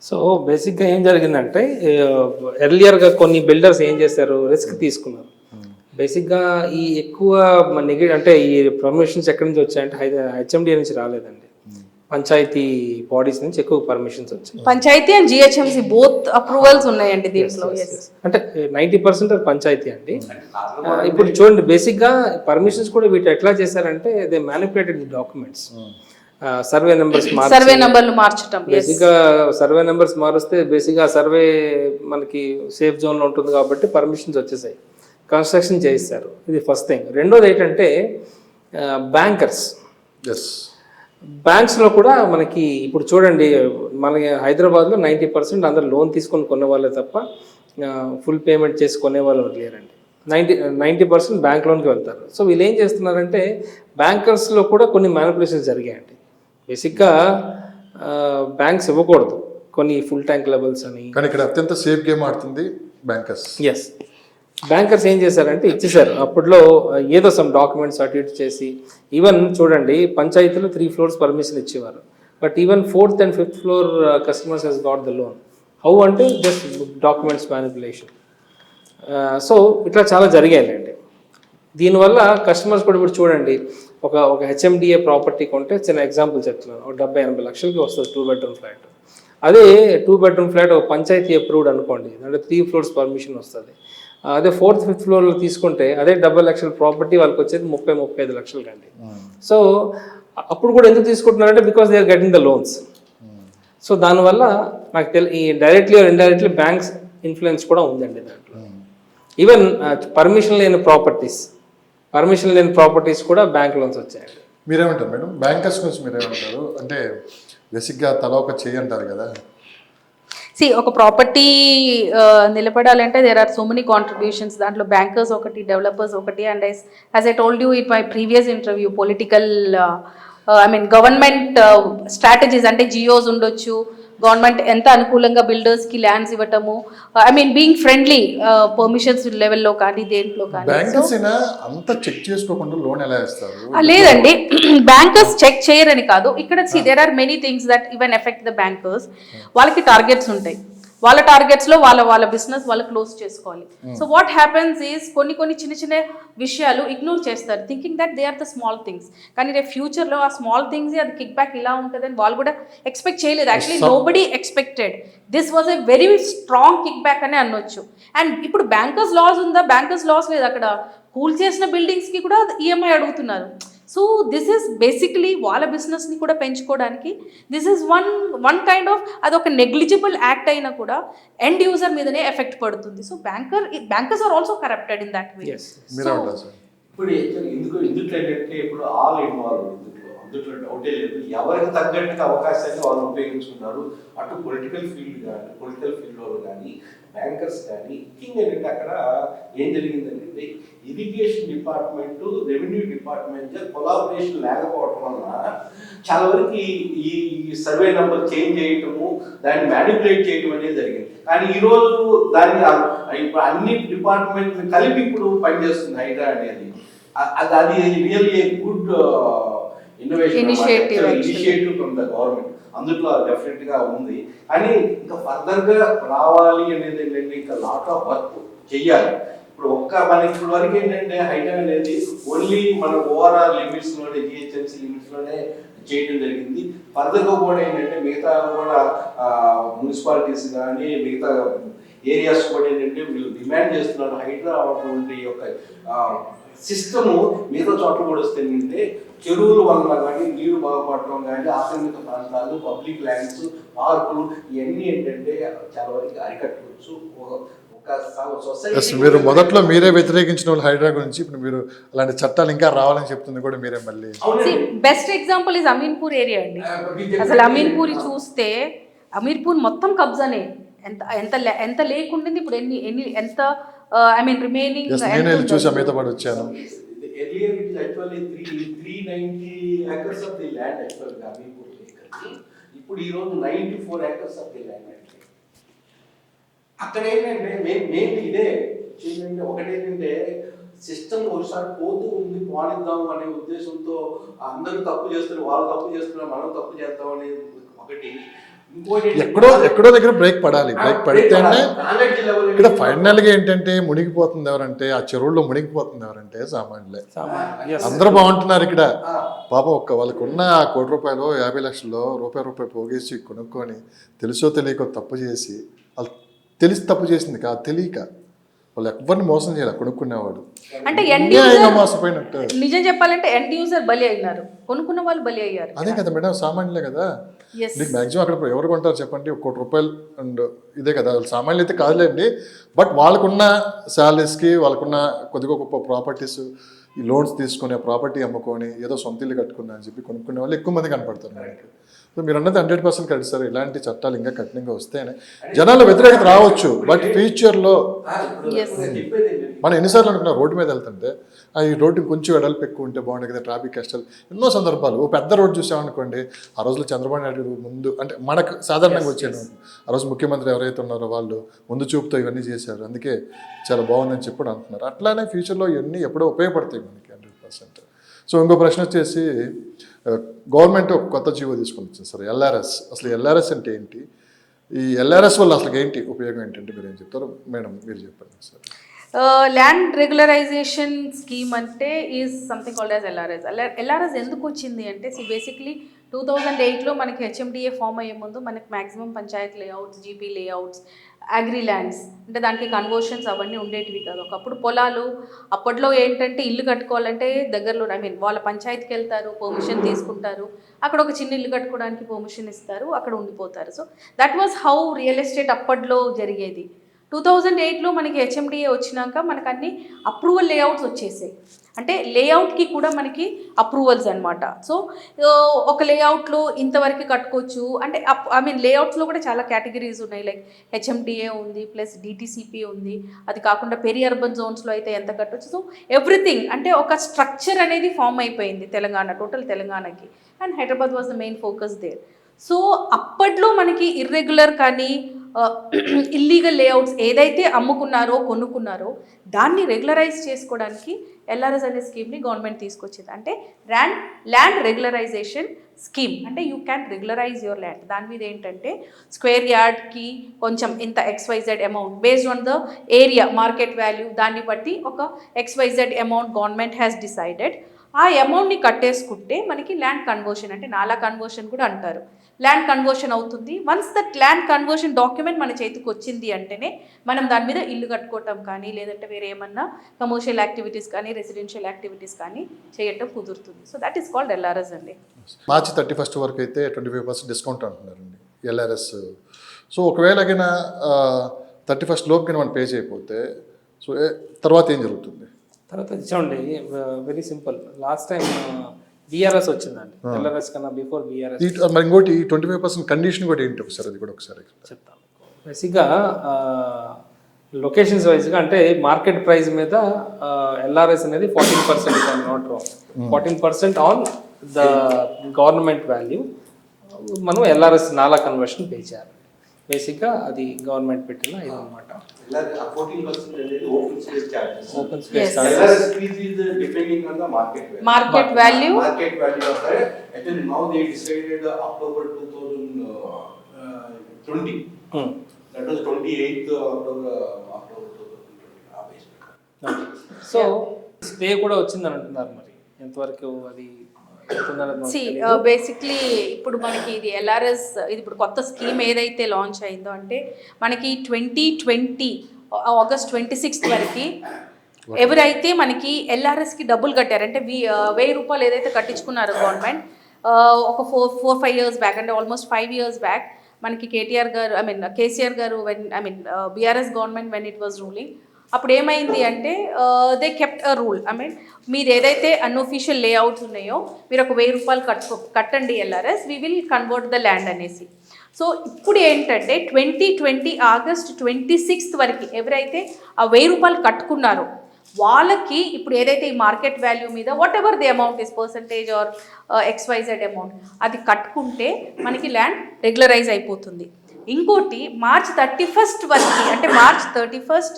సో బేసిక్గా ఏం జరిగిందంటే ఎర్లియర్గా కొన్ని బిల్డర్స్ ఏం చేశారు, రిస్క్ తీసుకున్నారు. బేసిక్గా ఈ ఎక్కువ అంటే ఈ పర్మిషన్స్ ఎక్కడి నుంచి వచ్చాయంటే హెచ్ఎండిఏ నుంచి రాలేదండి, పంచాయతీ బాడీస్ నుంచి ఎక్కువ పర్మిషన్స్ వచ్చాయి. Panchayat and GHMC both approvals ఉన్నాయండి దీంట్లో. అంటే 90% పంచాయతీ అండి. ఇప్పుడు చూడండి, బేసిక్గా పర్మిషన్స్ కూడా వీటి ఎట్లా చేశారంటే they manipulated the documents. Survey numbers survey నెంబర్లు మార్చడం, బేసిక్గా సర్వే నెంబర్స్ మారిస్తే బేసిక్గా సర్వే మనకి సేఫ్ జోన్లో ఉంటుంది కాబట్టి పర్మిషన్స్ వచ్చేసాయి, కన్స్ట్రక్షన్ చేయిస్తారు. ఇది ఫస్ట్ థింగ్. రెండోది ఏంటంటే బ్యాంకర్స్. బ్యాంక్స్లో కూడా మనకి ఇప్పుడు చూడండి, మనకి హైదరాబాద్లో 90% అందరు లోన్ తీసుకొని కొనే వాళ్ళే తప్ప ఫుల్ పేమెంట్ చేసి కొనే వాళ్ళు లేరండి. 90% బ్యాంక్ లోన్కి వెళ్తారు. సో వీళ్ళు ఏం చేస్తున్నారంటే బ్యాంకర్స్లో కూడా కొన్ని మ్యానిపులేషన్స్ జరిగాయండి. బేసిక్గా బ్యాంక్స్ ఇవ్వకూడదు కొన్ని ఫుల్ ట్యాంక్ లెవెల్స్ అని. కానీ ఇక్కడ అత్యంత సేఫ్ గేమ్ ఆడుతుంది బ్యాంకర్స్. ఎస్, బ్యాంకర్స్ ఏం చేశారంటే ఇచ్చేసారు. అప్పట్లో ఏదో సమ్ డాక్యుమెంట్స్ అటు ఇటు చేసి, ఈవెన్ చూడండి పంచాయతీలో 3 floors పర్మిషన్ ఇచ్చేవారు, but even 4th and 5th floor customers has got the loan. How అంటే జస్ట్ డాక్యుమెంట్స్ మ్యానిపులేషన్. సో ఇట్లా చాలా జరిగాయండి. దీనివల్ల కస్టమర్స్ కూడా ఇప్పుడు చూడండి, ఒక హెచ్ఎండిఏ ప్రాపర్టీ కొంటే చిన్న ఎగ్జాంపుల్ చెప్తున్నాను, ఒక 70-80 లక్షలకి వస్తుంది 2 bedroom ఫ్లాట్. అదే 2 bedroom ఫ్లాట్ ఒక పంచాయతీ అప్రూవ్డ్ అనుకోండి, అంటే 3 floors పర్మిషన్ వస్తుంది. అదే 4th, 5th floorలో తీసుకుంటే అదే 70 లక్షల ప్రాపర్టీ వాళ్ళకి వచ్చేది 30-35 లక్షలు కండి. సో అప్పుడు కూడా ఎందుకు తీసుకుంటున్నారంటే because they are getting the loans. So దానివల్ల నాకు ఈ directly or indirectly banks influence కూడా ఉందండి దాంట్లో. ఈవెన్ పర్మిషన్ లేని ప్రాపర్టీస్ కూడా బ్యాంక్ లోన్స్ వచ్చాయండి. మీరేమంటారు మేడం, బ్యాంకర్స్ గురించి మీరేమంటారు? అంటే బేసిక్గా తల ఒక చెయ్యి అంటారు కదా. ఒక ప్రాపర్టీ నిలబడాలంటే there are so many contributions. దాంట్లో బ్యాంకర్స్ ఒకటి, డెవలపర్స్ ఒకటి, and as I told you in my previous interview, political government strategies అంటే జియోస్ ఉండొచ్చు, గవర్నమెంట్ ఎంత అనుకూలంగా బిల్డర్స్కి ల్యాండ్స్ ఇవ్వటము, బీయింగ్ ఫ్రెండ్లీ పర్మిషన్స్ లెవెల్లో కానీ దేంట్లో కానీ. బ్యాంకర్స్ అంత చెక్ చేసుకోకుండా లోన్ ఎలా ఇస్తారు? లేదండి, బ్యాంకర్స్ చెక్ చేయరని కాదు. ఇక్కడ there are many things that even effect the bankers. వాళ్ళకి టార్గెట్స్ ఉంటాయి, వాళ్ళ టార్గెట్స్లో వాళ్ళ బిజినెస్ వాళ్ళు క్లోజ్ చేసుకోవాలి. సో వాట్ హ్యాపెన్స్ ఈజ్ కొన్ని చిన్న చిన్న విషయాలు ఇగ్నోర్ చేస్తారు, thinking that they are the small things. కానీ రేపు ఫ్యూచర్లో ఆ స్మాల్ థింగ్స్ అది కిక్ బ్యాక్ ఇలా ఉంటుందని వాళ్ళు కూడా ఎక్స్పెక్ట్ చేయలేదు. Actually nobody expected this was a very strong kick back అని అనొచ్చు. అండ్ ఇప్పుడు బ్యాంకర్స్ లాస్ ఉందా? బ్యాంకర్స్ లాస్ లేదు. అక్కడ కూల్ చేసిన బిల్డింగ్స్కి కూడా ఈఎంఐ అడుగుతున్నారు. సో దిస్ ఈస్ బేసిక్లీ వాళ్ళ బిజినెస్ని కూడా పెంచుకోవడానికి this is one kind of, అదొక నెగ్లిజిబుల్ యాక్ట్ అయినా కూడా ఎండ్ యూజర్ మీదనే ఎఫెక్ట్ పడుతుంది. So bankers are also corrupted in that way. ఇప్పుడు ఎందుకు ఏంటంటే ఇప్పుడు ఆల్ ఇన్వాల్వ్ అందులో డౌటే లేదు. ఎవరికి తగ్గట్టుగా అవకాశాన్ని వాళ్ళు ఉపయోగించుకున్నారు. అటు పొలిటికల్ ఫీల్డ్లో కానీ బ్యాంకర్స్ కానీ. ముఖ్యంగా ఏంటంటే అక్కడ ఏం జరిగిందంటే irrigation department, revenue department collaboration లేకపోవటం వలన చాలా వరకు ఈ సర్వే నెంబర్ చేంజ్ చేయటము, దాన్ని మ్యానిపులేట్ చేయటం అనేది జరిగింది. కానీ ఈరోజు దాన్ని ఇప్పుడు అన్ని డిపార్ట్మెంట్ కలిపి ఇప్పుడు పనిచేస్తుంది హైడ్రా అనేది. అది really good initiative from the government. అందులో డెఫినెట్ గా ఉంది. కానీ ఇంకా ఫర్దర్ గా రావాలి అనేది ఏంటంటే ఇంకా లాట్ ఆఫ్ వర్క్ చెయ్యాలి. ఇప్పుడు మనకి ఇప్పుడు వరకు ఏంటంటే హైడ్రా అనేది ఓన్లీ మన ఓఆర్ఆర్ లిమిట్స్ లోనే, జిహెచ్ఎంసీ లిమిట్స్ లోనే చేయడం జరిగింది. ఫర్దర్ గా కూడా ఏంటంటే మిగతా కూడా మున్సిపాలిటీస్ కానీ మిగతా ఏరియాస్ కూడా ఏంటంటే వీళ్ళు డిమాండ్ చేస్తున్నారు హైడ్రా అటువంటి యొక్క సిస్టము మిగతా చోట్ల కూడా వస్తే ఏంటంటే చెరువుల వల్ల కానీ నీరు బాగుపడటం కానీ ఆక్రమిత ప్రాంతాలు, పబ్లిక్ ల్యాండ్స్, పార్కులు ఇవన్నీ ఏంటంటే చాలా వరకు అరికట్టవచ్చు. మీరు మొదట్లో మీరే వ్యతిరేకించిన వాళ్ళు హైడ్రా గురించి, ఇప్పుడు మీరు అలాంటి చట్టాలు ఇంకా రావాలని చెప్తుంది కూడా మీరే. మళ్ళీ best example is Ameenpur area అండి. అసలు అమీన్పూర్ చూస్తే అమీర్పూర్ మొత్తం కబ్జానే. ఎంత లేకుండింది ఇప్పుడు ఎంత రిమైనింగ్. నేను చూసి అమిత పడి వచ్చాను. Earlier it is actually 390 acres of the land actually Amipur acres. ఇప్పుడు ఈ రోజు 94 acres of the land actually. అక్కడ ఏంటంటే మెయిన్ ఇదే ఏంటంటే ఒకటేంటంటే సిస్టమ్ ఒకసారి పోతూ ఉంది, పోనిద్దాం అనే ఉద్దేశంతో అందరూ తప్పు చేస్తారు, వాళ్ళు తప్పు చేస్తున్నారు, మనం తప్పు చేద్దాం అనేది ఒకటి. ఇంకోటి ఎక్కడో దగ్గర బ్రేక్ పడాలి. బ్రేక్ పడితేనే నాలెడ్జ్ లెవెల్ ఇక్కడ ఫైనల్గా ఏంటంటే మునిగిపోతుంది ఎవరంటే, ఆ చెరువుల్లో మునిగిపోతుంది ఎవరంటే సామాన్యులే. అందరూ బాగుంటున్నారు ఇక్కడ. పాపం వాళ్ళకు ఉన్న ₹1 కోటి 50 లక్షల్లో రూపాయి పోగేసి కొనుక్కొని తెలుసో తెలియకో తప్పు చేసి, వాళ్ళు తెలిసి తప్పు చేసింది కాదు, తెలియక వాళ్ళు ఎవరిని మోసం చేయాలి కొనుక్కునేవాడు. అంటే అన్యాయంగా మోసపోయినట్టు. నిజం చెప్పాలంటే ఎండ్ యూజర్ బలి అయినారు, కొనుక్కున్న వాళ్ళు బలి అయ్యారు. అదే కదా మేడం, సామాన్యులే కదా. Yes. నీకు మ్యాక్సిమం అక్కడ ఎవరు కొంటారు చెప్పండి, ₹1 కోటి అండ్ ఇదే కదా. వాళ్ళు సామాన్యులు అయితే కాదులేండి, బట్ వాళ్ళకున్న శాలరీస్కి, వాళ్ళకున్న కొద్దిగా గొప్ప ప్రాపర్టీస్, ఈ లోన్స్ తీసుకొని ఆ ప్రాపర్టీ అమ్ముకొని ఏదో సొంత ఇల్లు కట్టుకున్నా అని చెప్పి కొనుక్కునే వాళ్ళు ఎక్కువ మంది కనపడతారు మనకి. సో మీరు అన్నది 100% కరెక్ట్ సార్. ఇలాంటి చట్టాలు ఇంకా కఠినంగా వస్తేనే జనాల వ్యతిరేకత రావచ్చు, బట్ ఫ్యూచర్లో చెప్పేది మనం ఎన్నిసార్లు అనుకున్నాం రోడ్డు మీద వెళ్తుంటే ఈ రోడ్డు కొంచెం వెడల్పు ఎక్కువ ఉంటే బాగుంటుంది కదా, ట్రాఫిక్ కష్టాలు ఎన్నో సందర్భాలు. ఓ పెద్ద రోడ్డు చూసామనుకోండి, ఆ రోజులో చంద్రబాబు నాయుడు ముందు అంటే మనకు సాధారణంగా వచ్చాను, ఆ రోజు ముఖ్యమంత్రి ఎవరైతే ఉన్నారో వాళ్ళు ముందు చూపుతో ఇవన్నీ చేశారు, అందుకే చాలా బాగుందని చెప్పి అంటున్నారు. అట్లానే ఫ్యూచర్లో ఇవన్నీ ఎప్పుడో ఉపయోగపడతాయి మనకి 100%. సో ఇంకో ప్రశ్న వచ్చేసి, గవర్నమెంట్ ఒక కొత్త జీవో తీసుకొని వచ్చింది సార్, ఎల్ఆర్ఎస్. అసలు ఎల్ఆర్ఎస్ అంటే ఏంటి, ఈ ఎల్ఆర్ఎస్ వల్ల అసలు ఏంటి ఉపయోగం ఏంటంటే మీరు ఏం చెప్తారు మేడం, మీరు చెప్పండి సార్. ల్యాండ్ రెగ్యులరైజేషన్ స్కీమ్ అంటే is something called as LRS. LRS ఎందుకు వచ్చింది అంటే బేసిక్లీ 2008లో మనకి హెచ్ఎండిఏ ఫామ్ అయ్యే ముందు మనకి maximum Panchayat layouts, GP layouts, agri lands అంటే దానికి కన్వర్షన్స్ అవన్నీ ఉండేటివి కాదు. ఒకప్పుడు పొలాలు, అప్పట్లో ఏంటంటే ఇల్లు కట్టుకోవాలంటే దగ్గరలో వాళ్ళ పంచాయతీకి వెళ్తారు, పర్మిషన్ తీసుకుంటారు, అక్కడ ఒక చిన్న ఇల్లు కట్టుకోవడానికి పర్మిషన్ ఇస్తారు, అక్కడ ఉండిపోతారు. So that was how real estate అప్పట్లో జరిగేది. 2008లో మనకి హెచ్ఎండిఏ వచ్చినాక మనకు అన్ని అప్రూవల్ లేఅవుట్స్ వచ్చేసాయి. అంటే లేఅవుట్కి కూడా మనకి అప్రూవల్స్ అనమాట. సో ఒక లేఅవుట్లో ఇంతవరకు కట్టుకోవచ్చు అంటే లేఅవుట్స్లో కూడా చాలా కేటగిరీస్ ఉన్నాయి. లైక్ హెచ్ఎండిఏ ఉంది, ప్లస్ డిటీసీపీ ఉంది, అది కాకుండా పెరి అర్బన్ జోన్స్లో అయితే ఎంత కట్టవచ్చు. సో ఎవ్రీథింగ్ అంటే ఒక స్ట్రక్చర్ అనేది ఫామ్ అయిపోయింది టోటల్ తెలంగాణకి. And Hyderabad was the main focus there. So అప్పట్లో మనకి ఇర్రెగ్యులర్ కానీ ఇల్లీగల్ లేఅవుట్స్ ఏదైతే అమ్ముకున్నారో కొనుక్కున్నారో దాన్ని రెగ్యులరైజ్ చేసుకోవడానికి ఎల్ఆర్ఎస్ అనే స్కీమ్ని గవర్నమెంట్ తీసుకొచ్చింది. అంటే ల్యాండ్ రెగ్యులరైజేషన్ స్కీమ్. అంటే you can regularise your land. దాని మీద ఏంటంటే స్క్వేర్ యార్డ్కి కొంచెం ఇంత XYZ amount based on the area market value, దాన్ని బట్టి ఒక XYZ amount government has decided. ఆ అమౌంట్ని కట్టేసుకుంటే మనకి ల్యాండ్ కన్వర్షన్ అంటే నాలా కన్వర్షన్ కూడా అంటారు, ల్యాండ్ కన్వర్షన్ అవుతుంది. Once that land conversion document మన చేతికి వచ్చింది అంటేనే మనం దాని మీద ఇల్లు కట్టుకోవటం కానీ, లేదంటే వేరే ఏమన్నా కమర్షియల్ యాక్టివిటీస్ కానీ, రెసిడెన్షియల్ యాక్టివిటీస్ కానీ చేయటం కుదురుతుంది. So that is called LRS అండి. మార్చి 31 వరకు అయితే 25% డిస్కౌంట్ అంటున్నారండి ఎల్ఆర్ఎస్. సో ఒకవేళ 31 లోపుకి మనం పే చేయకపోతే సో తర్వాత ఏం జరుగుతుంది? తర్వాత చూడండి, very simple. Last time BRS వచ్చిందండి, ఎల్ఆర్ఎస్ కన్నా బిఫోర్ బీఆర్ఎస్. మరి ఇంకోటి 25% కండిషన్ కూడా ఏంటి ఒకసారి, అది కూడా ఒకసారి చెప్తాను. బేసిక్గా లొకేషన్స్ వైజ్గా అంటే మార్కెట్ ప్రైస్ మీద ఎల్ఆర్ఎస్ అనేది 14% on not wrong, 14% on the government value మనం ఎల్ఆర్ఎస్ నాలా కన్వర్షన్ పే చేయాలి. బేసిక్గా అది గవర్నమెంట్ పెట్టిన ఇది అనమాట. Open space market value. Actually now they decided October 2020. That was 28th October 2020. So stay కూడా వచ్చిందని అంటున్నారు, మరి ఎంతవరకు అది బేసిక్లీ ఇప్పుడు మనకి ఇది ఎల్ఆర్ఎస్, ఇది ఇప్పుడు కొత్త స్కీమ్ ఏదైతే లాంచ్ అయిందో అంటే మనకి 2020 ఆగస్ట్ 26 వరకు ఎవరైతే మనకి ఎల్ఆర్ఎస్కి డబ్బులు కట్టారంటే ₹1000 ఏదైతే కట్టించుకున్నారో గవర్నమెంట్ ఒక 4-5 ఇయర్స్ బ్యాక్, అంటే ఆల్మోస్ట్ 5 ఇయర్స్ బ్యాక్ మనకి కేసీఆర్ గారు BRS government when it was ruling, అప్పుడు ఏమైంది అంటే దే కెప్ట్ అ రూల్. మీరు ఏదైతే అన్అఫీషియల్ లేఅవుట్స్ ఉన్నాయో మీరు ఒక ₹1000 కట్టండి LRS, we will convert the land అనేసి. సో ఇప్పుడు ఏంటంటే 2020 ఆగస్ట్ 26 వరకు ఎవరైతే ఆ ₹1000 కట్టుకున్నారో వాళ్ళకి ఇప్పుడు ఏదైతే ఈ మార్కెట్ వాల్యూ మీద whatever the amount is percentage or XYZ amount అది కట్టుకుంటే మనకి ల్యాండ్ రెగ్యులరైజ్ అయిపోతుంది. ఇంకోటి మార్చ్ 31 వరకు, అంటే మార్చ్ 31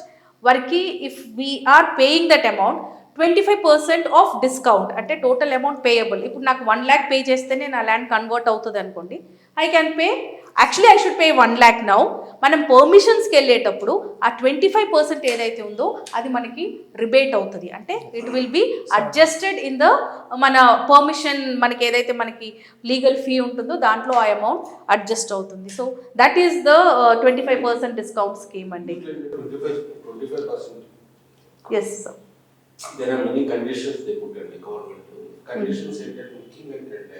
వరకు if we're paying that amount 25% off discount, అంటే టోటల్ అమౌంట్ పేయబుల్. ఇప్పుడు నాకు 1 lakh పే చేస్తేనే నా ల్యాండ్ కన్వర్ట్ అవుతుంది అనుకోండి, I can pay actually I should pay 1 lakh now. మనం పర్మిషన్స్కి వెళ్ళేటప్పుడు ఆ 25% ఏదైతే ఉందో అది మనకి రిబేట్ అవుతుంది. అంటే it will be adjusted in the మన పర్మిషన్, మనకి ఏదైతే మనకి లీగల్ ఫీ ఉంటుందో దాంట్లో ఆ అమౌంట్ అడ్జస్ట్ అవుతుంది. So that is the 25% discount scheme అండి. 25%. Yes sir. There are many conditions they put in the government. Conditions ఏంటంటే ముఖ్యంగా ఏంటంటే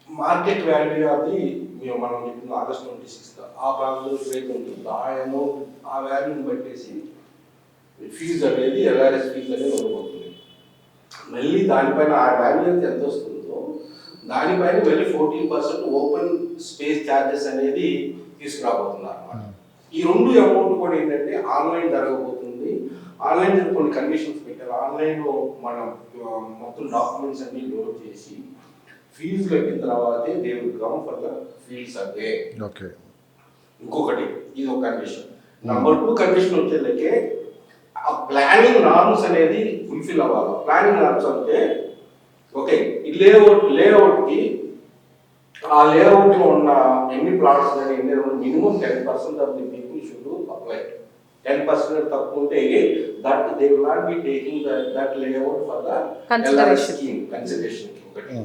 మార్కెట్ వాల్యూ అది మేము మనం చెప్పిన August 26 ఆ ప్రాంతంలో రేట్ ఉంటుంది. ఆ అమౌంట్ ఆ వాల్యూని బట్టేసి ఫీజు అనేది ఎల్ఆర్ఎస్ ఫీజు అనేది ఉండబోతుంది. మళ్ళీ దానిపైన ఆ వాల్యూ అయితే ఎంత వస్తుందో దానిపైన మళ్ళీ 14% ఓపెన్ స్పేస్ ఛార్జెస్ అనేది తీసుకురాబోతున్నారు అన్నమాట. ఈ రెండు అమౌంట్ కూడా ఏంటంటే ఆన్లైన్ జరగబోతుంది. ఆన్లైన్ కొన్ని కండిషన్స్ పెట్టారు. ఆన్లైన్లో మనం మొత్తం డాక్యుమెంట్స్ అన్ని లోడ్ చేసి ఫీజు కట్టిన తర్వాతే they will come for the fields అదే. ఓకే. ఇంకొకటి ఇది ఒక కండిషన్. నెంబర్ 2 కండిషన్ వచ్చేళ్ళకే ఆ ప్లానింగ్ నార్మ్స్ అనేది ఫుల్ఫిల్ అవ్వాలి. ప్లానింగ్ నార్మ్స్ అంటే ఓకే ఈ లేఅవుట్కి ఆ లేఅవుట్లో ఉన్న ఎన్ని ప్లాట్స్ కానీ ఎన్ని minimum 10% of the people should apply. 10% తక్కువ ఉంటే that they will not be taking that layout for the consideration. ఒకటి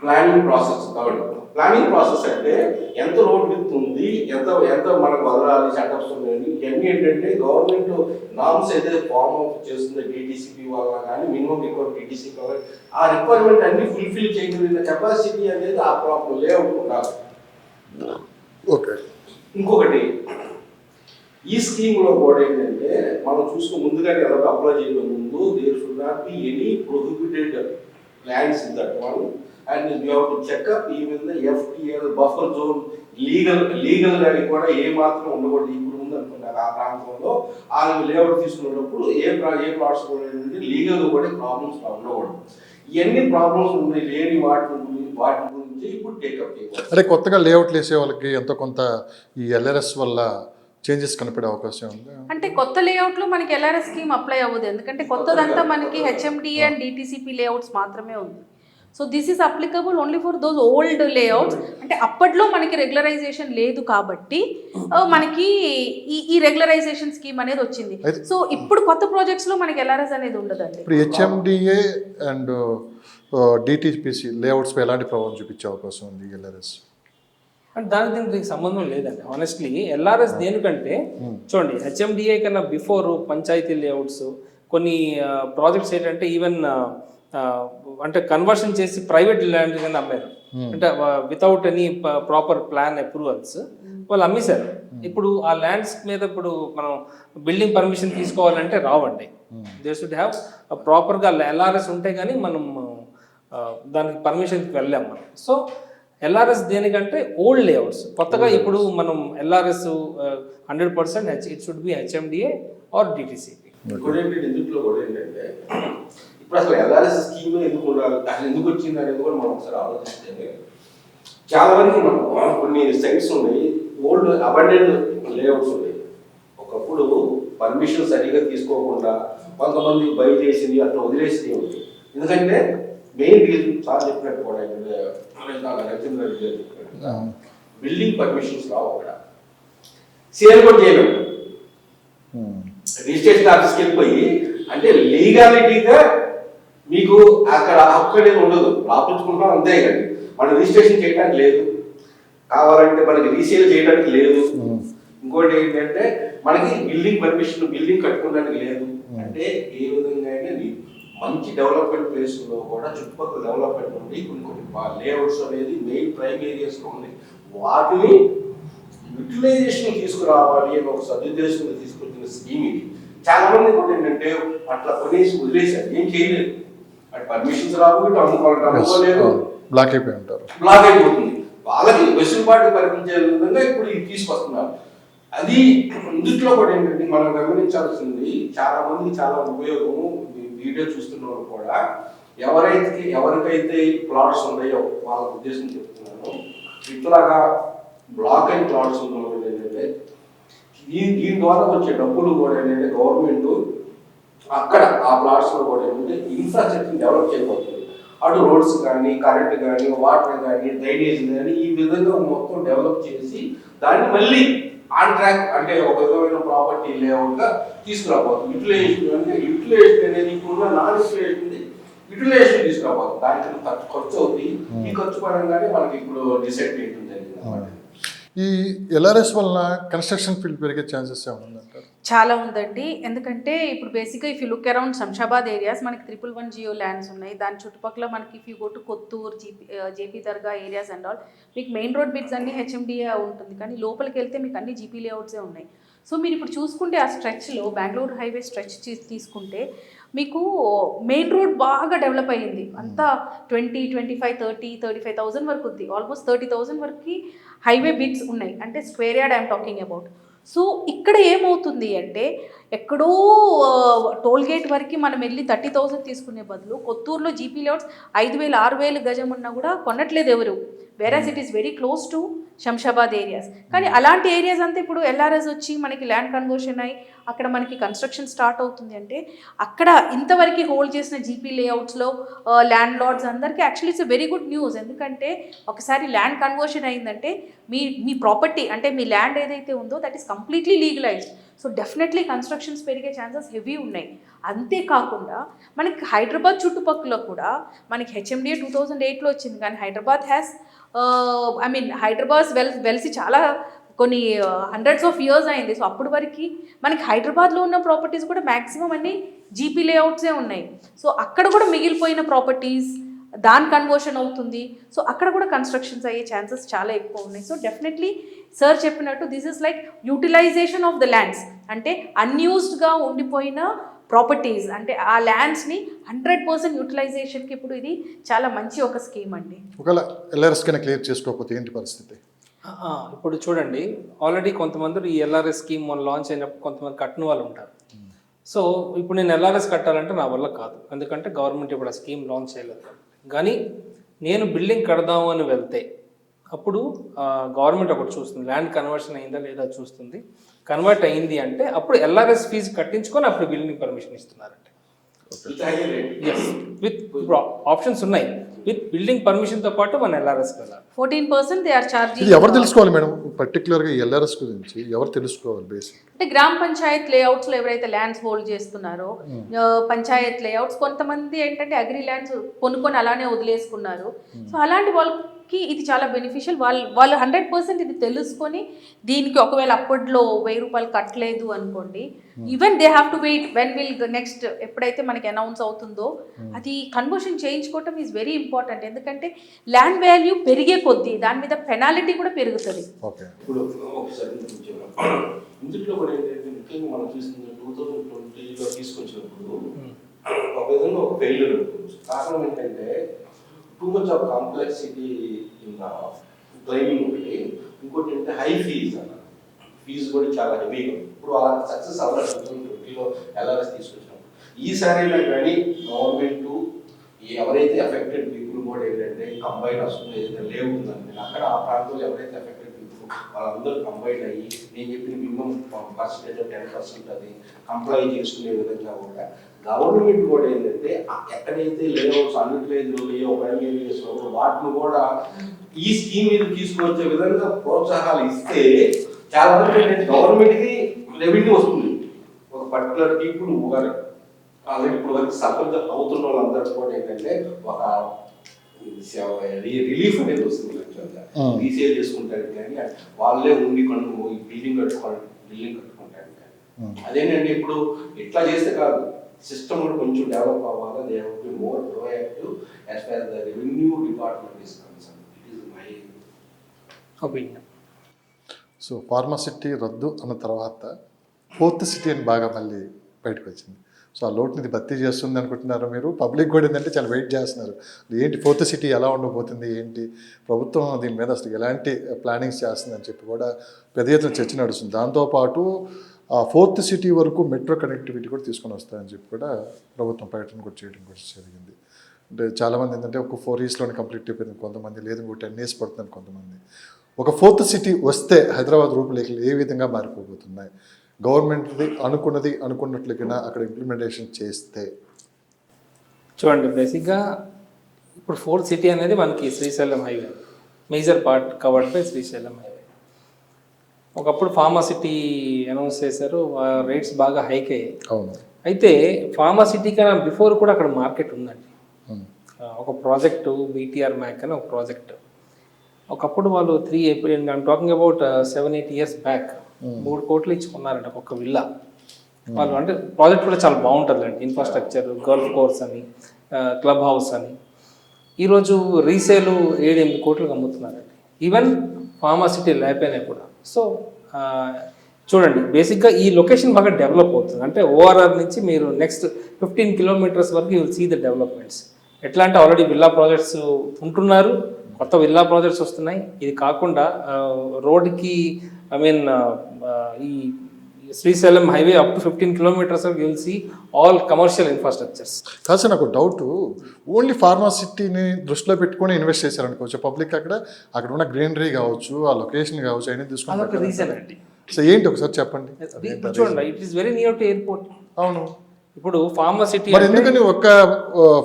ప్లానింగ్ ప్రాసెస్. కాబట్టి ప్లానింగ్ ప్రాసెస్ అంటే ఎంత రోడ్ విత్ ఉంది, ఎంత ఎంత మనకు వదలాలి, సెటప్స్ ఉన్నాయి, ఇవన్నీ ఏంటంటే గవర్నమెంట్ నామ్స్ ఏదైతే ఫామ్ అప్ చేస్తుందో డిటిసిపి వల్ల కానీ మినిమం రిక్వైర్మెంట్ డిటిసిపి వల్ల ఆ రిక్వైర్మెంట్ అన్ని ఫుల్ఫిల్ చేయగలిగిన కెపాసిటీ అనేది ఆ ప్రాపర్ లేఅవుట్ ఉండాలి. ఓకే. ఇంకొకటి ఈ స్కీమ్లో కూడా ఏంటంటే మనం చూసుకుని ముందుగానే ఎలా అప్లై చేయడం ముందు there should not be any prohibited lands in that one. And you have to check up even the FTL buffer zone legal గా కూడా ఏ మాత్రం ఉండకూడదు. ఇప్పుడు ముందు అనుకున్నారు ఆ ప్రాంతంలో ఆ లేఅవుట్ తీసుకున్నప్పుడు ఏ ప్లాట్స్ కూడా ఏంటంటే లీగల్గా కూడా ప్రాబ్లమ్స్ ఉండకూడదు. ఇవన్నీ ప్రాబ్లమ్స్ ఉన్నాయి లేని వాటి గురించి ఇప్పుడు టేకప్ చేయాలి. అంటే కొత్తగా లేఅవుట్లు వేసే వాళ్ళకి ఎంతో కొంత ఈ ఎల్ఆర్ఎస్ వల్ల చేంజెస్ కనిపెడే అవకాశం ఉంది. అంటే కొత్త లేఅవుట్లో మనకి ఎల్ఆర్ఎస్ స్కీమ్ అప్లై అవ్వదు. ఎందుకంటే కొత్తదంతా మనకి హెచ్ఎండిఏ అండ్ డిటిసిపి లేఅవుట్స్ మాత్రమే ఉంది. So this is applicable only for those old layouts. అంటే అప్పట్లో మనకి రెగ్యులరైజేషన్ లేదు కాబట్టి మనకి ఈ రెగ్యులరైజేషన్ స్కీమ్ అనేది వచ్చింది. సో ఇప్పుడు కొత్త ప్రాజెక్ట్స్లో మనకి ఎల్ఆర్ఎస్ అనేది ఉండదండి. ఇప్పుడు హెచ్ఎండిఏ అండ్ డిటిపిసి లేఅవుట్స్పై ఎలాంటి ప్రభావం చూపించే అవకాశం ఉంది ఎల్ఆర్ఎస్? అంటే దీనికి సంబంధం లేదండి. ఆనెస్ట్లీ ఎల్ఆర్ఎస్ దేనికంటే చూడండి హెచ్ఎండిఏ కన్నా బిఫోర్ పంచాయతీ లేఅవుట్స్ కొన్ని ప్రాజెక్ట్స్ ఏంటంటే ఈవెన్ అంటే కన్వర్షన్ చేసి ప్రైవేట్ ల్యాండ్ కింద అమ్మారు. అంటే without any proper plan approvals వాళ్ళు అమ్మేశారు. ఇప్పుడు ఆ ల్యాండ్స్ మీద ఇప్పుడు మనం బిల్డింగ్ పర్మిషన్ తీసుకోవాలంటే రావండి. దే షుడ్ హ్యావ్ ప్రాపర్గా ఎల్ఆర్ఎస్ ఉంటే కానీ మనం దానికి పర్మిషన్కి వెళ్ళాం మనం. సో ఎల్ఆర్ఎస్ దేనికంటే ఓల్డ్ లేఅవుట్స్. కొత్తగా ఇప్పుడు మనం LRS 100% it should be HMDA or DTCP. ఇందులో కూడా ఏంటంటే ఇప్పుడు అసలు ఎల్ఆర్ఎస్ స్కీమ్ ఎందుకు ఉండాలి, అసలు ఎందుకు వచ్చింది అనేది కూడా మనం ఒకసారి ఆలోచిస్తే చాలా వరకు మనం కొన్ని సైట్స్ ఉన్నాయి, ఓల్డ్ అబండెంట్ లేఅవుట్స్ ఉన్నాయి. ఒకప్పుడు పర్మిషన్ సరిగా తీసుకోకుండా కొంతమంది బై చేసింది అట్లా వదిలేసింది ఉంది. ఎందుకంటే మెయిన్ రీజన్ చాలా చెప్పినట్టు కూడా బిల్డింగ్ పర్మిషన్స్ రావు. అక్కడ సేల్ కూడా చేయలేము. రిజిస్ట్రేషన్ ఆఫీస్కి వెళ్ళిపోయి అంటే లీగాలిటీగా మీకు అక్కడ హక్కు అనేది ఉండదు. రాపించుకుంటాం అంతే కానీ మనం రిజిస్ట్రేషన్ చేయడానికి లేదు, కావాలంటే మనకి రీసేల్ చేయడానికి లేదు. ఇంకోటి ఏంటంటే మనకి బిల్డింగ్ పర్మిషన్ బిల్డింగ్ కట్టుకోవడానికి లేదు. అంటే ఏ విధంగా అయినా మంచి డెవలప్మెంట్ ప్లేస్లో కూడా చుట్టుపక్కల డెవలప్మెంట్ ఉంది. కొన్ని లేఅవుట్స్ అనేది మెయిన్ ప్రైమ్ ఏరియాస్లో ఉంది. వాటిని యూటిలైజేషన్ తీసుకురావాలి అని ఒక సదుద్దేశంలో తీసుకొచ్చిన స్కీమ్ ఇది. చాలా మంది కూడా ఏంటంటే అట్లా కొనేసి వదిలేశారు, ఏం చేయలేదు. అటు పర్మిషన్స్ రావు, ఇటు అమ్ముకోలేదు, బ్లాక్ అయిపోయి ఉంటారు, బ్లాక్ అయిపోతుంది. వాళ్ళకి వెసులుబాటు కల్పించే విధంగా ఇప్పుడు ఇది తీసుకొస్తున్నారు. అది ఇందులో కూడా ఏంటంటే మనం గమనించాల్సింది చాలా మందికి చాలా ఉపయోగము. వీడియో చూస్తున్న వాళ్ళు కూడా ఎవరికైతే ప్లాట్స్ ఉన్నాయో వాళ్ళ ఉద్దేశం చెప్తున్నాను. ఇట్లాగా బ్లాక్ అండ్ ప్లాట్స్ ఉన్న వాళ్ళు ఏంటంటే దీని ద్వారా వచ్చే డబ్బులు కూడా ఏంటంటే గవర్నమెంట్ అక్కడ ఆ ప్లాట్స్లో కూడా ఏంటంటే ఇన్ఫ్రాస్ట్రక్చర్ డెవలప్ చేయబోతుంది. అటు రోడ్స్ కానీ కరెంట్ కానీ వాటర్ కానీ డ్రైనేజ్ కానీ ఈ విధంగా మొత్తం డెవలప్ చేసి దాన్ని మళ్ళీ ఆన్ ట్రాక్ అంటే ఒక విధమైన ప్రాపర్టీ లేఅవుట్ గా తీసుకురాబోతుంది. యూటిలైజేషన్ అనేది ఇప్పుడున్న నాన్ యూటిలైజేషన్ తీసుకురాబోతుంది. దానికి ఖర్చు అవుతుంది. ఈ ఖర్చు పడంగానే మనకి ఇప్పుడు డిసైడ్ చేయడం జరిగింది అన్నమాట. ఈ ఎల్ఆర్ఎస్ వలన కన్స్ట్రక్షన్ ఫీల్డ్ పెరిగే ఛాన్సెస్ ఏమైనా ఉందంటారు? చాలా ఉందండి. ఎందుకంటే ఇప్పుడు బేసిక్గా if you look around Shamshabad areas మనకి 111 జియో ల్యాండ్స్ ఉన్నాయి. దాని చుట్టుపక్కల మనకి if you go to Kothur, JP Dargah areas and all మీకు మెయిన్ రోడ్ బిట్స్ అన్ని హెచ్ఎండిఏ ఉంటుంది, కానీ లోపలికి వెళ్తే మీకు అన్ని జీపీ లేఅవుట్సే ఉన్నాయి. సో మీరు ఇప్పుడు చూసుకుంటే ఆ స్ట్రెచ్లో బెంగళూరు హైవే స్ట్రెచ్ తీసుకుంటే మీకు మెయిన్ రోడ్ బాగా డెవలప్ అయ్యింది. అంతా 20, 25, 30, 35,000 వరకు ఉంది. ఆల్మోస్ట్ 30,000 వరకు హైవే బిట్స్ ఉన్నాయి. అంటే square yard I'm talking about. So ఇక్కడ ఏమవుతుంది అంటే ఎక్కడో టోల్ గేట్ వరకు మనం వెళ్ళి 30,000 తీసుకునే బదులు కొత్తూరులో జీపీ లేఅవుట్స్ 5,000, 6,000 గజం ఉన్నా కూడా కొనట్లేదు ఎవరు. Whereas it is very close to Shamshabad areas. కానీ అలాంటి ఏరియాస్ అంతా ఇప్పుడు ఎల్ఆర్ఎస్ వచ్చి మనకి ల్యాండ్ కన్వర్షన్ అయ్యి అక్కడ మనకి కన్స్ట్రక్షన్ స్టార్ట్ అవుతుంది అంటే అక్కడ ఇంతవరకు హోల్డ్ చేసిన జీపీ లేఅవుట్స్లో ల్యాండ్ లార్డ్స్ అందరికీ actually it's very good news. ఎందుకంటే ఒకసారి ల్యాండ్ కన్వర్షన్ అయిందంటే మీ ప్రాపర్టీ అంటే మీ ల్యాండ్ ఏదైతే ఉందో that is completely legalised. So definitely constructions పెరిగే ఛాన్సెస్ హెవీ ఉన్నాయి. అంతేకాకుండా మనకి హైదరాబాద్ చుట్టుపక్కల కూడా మనకి హెచ్ఎండిఏ 2008లో వచ్చింది, కానీ హైదరాబాద్ హ్యాస్ హైదరాబాద్ వెలిసి చాలా కొన్ని హండ్రెడ్స్ ఆఫ్ ఇయర్స్ అయింది. సో అప్పటి వరకు మనకి హైదరాబాద్లో ఉన్న ప్రాపర్టీస్ కూడా మ్యాక్సిమం అన్ని జీపీ లేఅవుట్సే ఉన్నాయి. సో అక్కడ కూడా మిగిలిపోయిన ప్రాపర్టీస్ దాని కన్వర్షన్ అవుతుంది. సో అక్కడ కూడా కన్స్ట్రక్షన్స్ అయ్యే ఛాన్సెస్ చాలా ఎక్కువ ఉన్నాయి. సో డెఫినెట్లీ సార్ చెప్పినట్టు this is like utilisation of the lands. అంటే అన్యూస్డ్గా ఉండిపోయిన ప్రాపర్టీస్ అంటే ఆ ల్యాండ్స్ని 100% యూటిలైజేషన్కి ఇప్పుడు ఇది చాలా మంచి ఒక స్కీమ్ అండి. ఒకవేళ ఎల్ఆర్ఎస్ కన్నా క్లియర్ చేసుకోకపోతే ఏంటి పరిస్థితి? ఇప్పుడు చూడండి, ఆల్రెడీ కొంతమంది ఈ ఎల్ఆర్ఎస్ స్కీమ్ మొన్న లాంచ్ అయినప్పుడు కొంతమంది కట్టిన వాళ్ళు ఉంటారు. సో ఇప్పుడు నేను ఎల్ఆర్ఎస్ కట్టాలంటే నా వల్ల కాదు, ఎందుకంటే గవర్నమెంట్ ఇప్పుడు ఆ స్కీమ్ లాంచ్ చేయలేదు. కానీ నేను బిల్డింగ్ కడదాము అని వెళ్తే అప్పుడు గవర్నమెంట్ ఒకటి చూస్తుంది, ల్యాండ్ కన్వర్షన్ అయిందా లేదా చూస్తుంది. కన్వర్ట్ అయింది అంటే అప్పుడు ఎల్ఆర్ఎస్ ఫీజు కట్టించుకొని అప్పుడు బిల్డింగ్ పర్మిషన్ ఇస్తున్నారంటే. ఎస్, విత్ ఆప్షన్స్ ఉన్నాయి. విత్ బిల్డింగ్ పర్మిషన్తో పాటు మన ఎల్ఆర్ఎస్ వెళ్ళాలి. 14% దే ఆర్ చార్జింగ్. ఇది ఎవరు తెలుసుకోవాలి మేడం? పర్టికులర్గా ఎల్ఆర్ఎస్ గురించి ఎవరు తెలుసుకోవాలి? బేసిక్ అంటే గ్రామ పంచాయత్ లేఅవుట్స్లో ఎవరైతే ల్యాండ్స్ హోల్డ్ చేస్తున్నారో పంచాయత్ లేఅవుట్స్ కొంతమంది ఏంటంటే అగ్రి ల్యాండ్స్ కొనుక్కొని అలానే వదిలేసుకున్నారు. సో అలాంటి వాళ్ళకి ఇది చాలా బెనిఫిషియల్. వాళ్ళు 100% ఇది తెలుసుకొని దీనికి ఒకవేళ అప్పట్లో 1,000 రూపాయలు కట్టలేదు అనుకోండి, even they have to wait when will next ఎప్పుడైతే మనకి అనౌన్స్ అవుతుందో అది కన్వర్షన్ చేయించుకోవటం ఈజ్ వెరీ ఇంపార్టెంట్. ఎందుకంటే ల్యాండ్ వాల్యూ పెరిగే కొద్దీ దాని మీద పెనాలిటీ కూడా పెరుగుతుంది. ఇప్పుడు ఒకసారి ఇందులో కూడా ఏంటంటే ముఖ్యంగా మనం చూస్తుంది 2020లో తీసుకొచ్చినప్పుడు ఒక విధంగా ఒక ఫెయిల్యూర్ అనుకోవచ్చు. కారణం ఏంటంటే too much of complexity in claiming ఒకటి, ఇంకోటి ఏంటంటే హై ఫీజ్ అన్న ఫీజు కూడా చాలా హెవీగా. ఇప్పుడు అలా సక్సెస్ అవ్వాలి 2020లో ఎల్ఆర్ఎస్ తీసుకొచ్చినప్పుడు. ఈసారిలో కానీ గవర్నమెంట్ ఎవరైతే ఎఫెక్టెడ్ పీపుల్ కూడా ఏంటంటే కంబైన్ అసలు ఏదైతే లేవు ఉందండి అక్కడ ఆ ప్రాంతంలో ఎవరైతే ఎఫెక్టెడ్ పీపుల్ వాళ్ళందరూ కంబైన్ అయ్యి నేను చెప్పిన మినిమం పర్సెంటేజ్ 10% అది కంప్లై చేసుకునే విధంగా కూడా గవర్నమెంట్ కూడా ఏంటంటే ఎక్కడైతే లేఅవుట్స్ అన్యూటిలైజ్ ఉన్నాయో ప్రైమ్ ఏరియాస్లో వాటిని కూడా ఈ స్కీమ్ మీద తీసుకొచ్చే విధంగా ప్రోత్సాహాలు ఇస్తే చాలా వరకు ఏంటంటే గవర్నమెంట్కి రెవెన్యూ వస్తుంది. ఒక పర్టికులర్ పీపుల్ ఉగారు అలాగే ఇప్పుడు వరకు సర్పంచ్ అవుతున్న వాళ్ళందరూ కూడా ఏంటంటే ఒక రిలీఫ్ అనేది వస్తుంది. రీసేల్ చేసుకుంటారు కానీ వాళ్ళే ఉండి ఈ బిల్డింగ్ కట్టుకుంటారు కానీ అదేంటంటే ఇప్పుడు ఇట్లా చేస్తే కాదు, సిస్టమ్ కూడా కొంచెం డెవలప్ అవ్వాలి. They have to be more proactive as for the revenue department is concern. It is my opinion. So ఫార్మసిటీ రద్దు అన్న తర్వాత 4th సిటీ అని బాగా మళ్ళీ బయటకు వచ్చింది. సో ఆ లోటుని భర్తీ చేస్తుంది అనుకుంటున్నారు మీరు? పబ్లిక్ కూడా ఏంటంటే చాలా వెయిట్ చేస్తున్నారు, ఏంటి 4th సిటీ ఎలా ఉండబోతుంది, ఏంటి ప్రభుత్వం దీని మీద అసలు ఎలాంటి ప్లానింగ్స్ చేస్తుందని చెప్పి కూడా పెద్ద ఎత్తున చర్చ నడుస్తుంది. దాంతోపాటు 4th సిటీ వరకు మెట్రో కనెక్టివిటీ కూడా తీసుకొని వస్తాయని చెప్పి కూడా ప్రభుత్వం ప్రకటన కూడా చేయడం కూడా జరిగింది. అంటే చాలామంది ఏంటంటే ఒక 4 yearsలోనే కంప్లీట్ అయిపోయింది కొంతమంది, లేదు ఇంకో 10 years పడుతుంది కొంతమంది. ఒక 4th సిటీ వస్తే హైదరాబాద్ రూపురేఖలు ఏ విధంగా మారిపోబోతున్నాయి? గవర్నమెంట్ది అనుకున్నట్లుగా అక్కడ ఇంప్లిమెంటేషన్ చేస్తే చూడండి, బేసిక్గా ఇప్పుడు ఫోర్త్ సిటీ అనేది మనకి Srisailam highway, major part covered by Srisailam highway. ఒకప్పుడు ఫార్మా సిటీ అనౌన్స్ చేశారు, రేట్స్ బాగా హైక్ అయ్యాయి. అవును. అయితే ఫార్మా సిటీ కన్నా బిఫోర్ కూడా అక్కడ మార్కెట్ ఉందండి. ఒక ప్రాజెక్టు బీటీఆర్ మ్యాక్ అని ఒక ప్రాజెక్ట్, ఒకప్పుడు వాళ్ళు 3 టాకింగ్ అబౌట్ 7-8 ఇయర్స్ బ్యాక్ 3 కోట్లు ఇచ్చుకున్నారంట ఒక విల్లా వాళ్ళు. అంటే ప్రాజెక్ట్ కూడా చాలా బాగుంటుందండి, ఇన్ఫ్రాస్ట్రక్చర్, గల్ఫ్ కోర్స్ అని, క్లబ్ హౌస్ అని. ఈరోజు రీసేలు 7-8 కోట్లకు అమ్ముతున్నారండి, ఈవెన్ ఫార్మా సిటీ లేకపోయినా కూడా. సో చూడండి, బేసిక్గా ఈ లొకేషన్ బాగా డెవలప్ అవుతుంది. అంటే ఓఆర్ఆర్ నుంచి మీరు నెక్స్ట్ 15 కిలోమీటర్స్ వరకు you will see the developments. ఎట్లా అంటే ఆల్రెడీ విల్లా ప్రాజెక్ట్స్ ఉంటున్నారు, కొత్త విల్లా ప్రాజెక్ట్స్ వస్తున్నాయి. ఇది కాకుండా రోడ్కి ఐ మీన్ ఈ Srisailam highway up to 15 kilometres వరకు you will see all commercial infrastructures. కాదు నాకు డౌట్, ఓన్లీ ఫార్మా సిటీని దృష్టిలో పెట్టుకొని ఇన్వెస్ట్ చేశారనుకోవచ్చు పబ్లిక్. అక్కడ ఉన్న గ్రీనరీ కావచ్చు, ఆ లొకేషన్ కావచ్చు, అవన్నీ అదొక తీసుకుని. రీజన్ అండి. సో ఏంటి ఒకసారి చెప్పండి. ఇప్పుడు చూడండి, it is very near to airport. అవును. ఇప్పుడు ఫార్మా సిటీ మరి ఎందుకని ఒక్క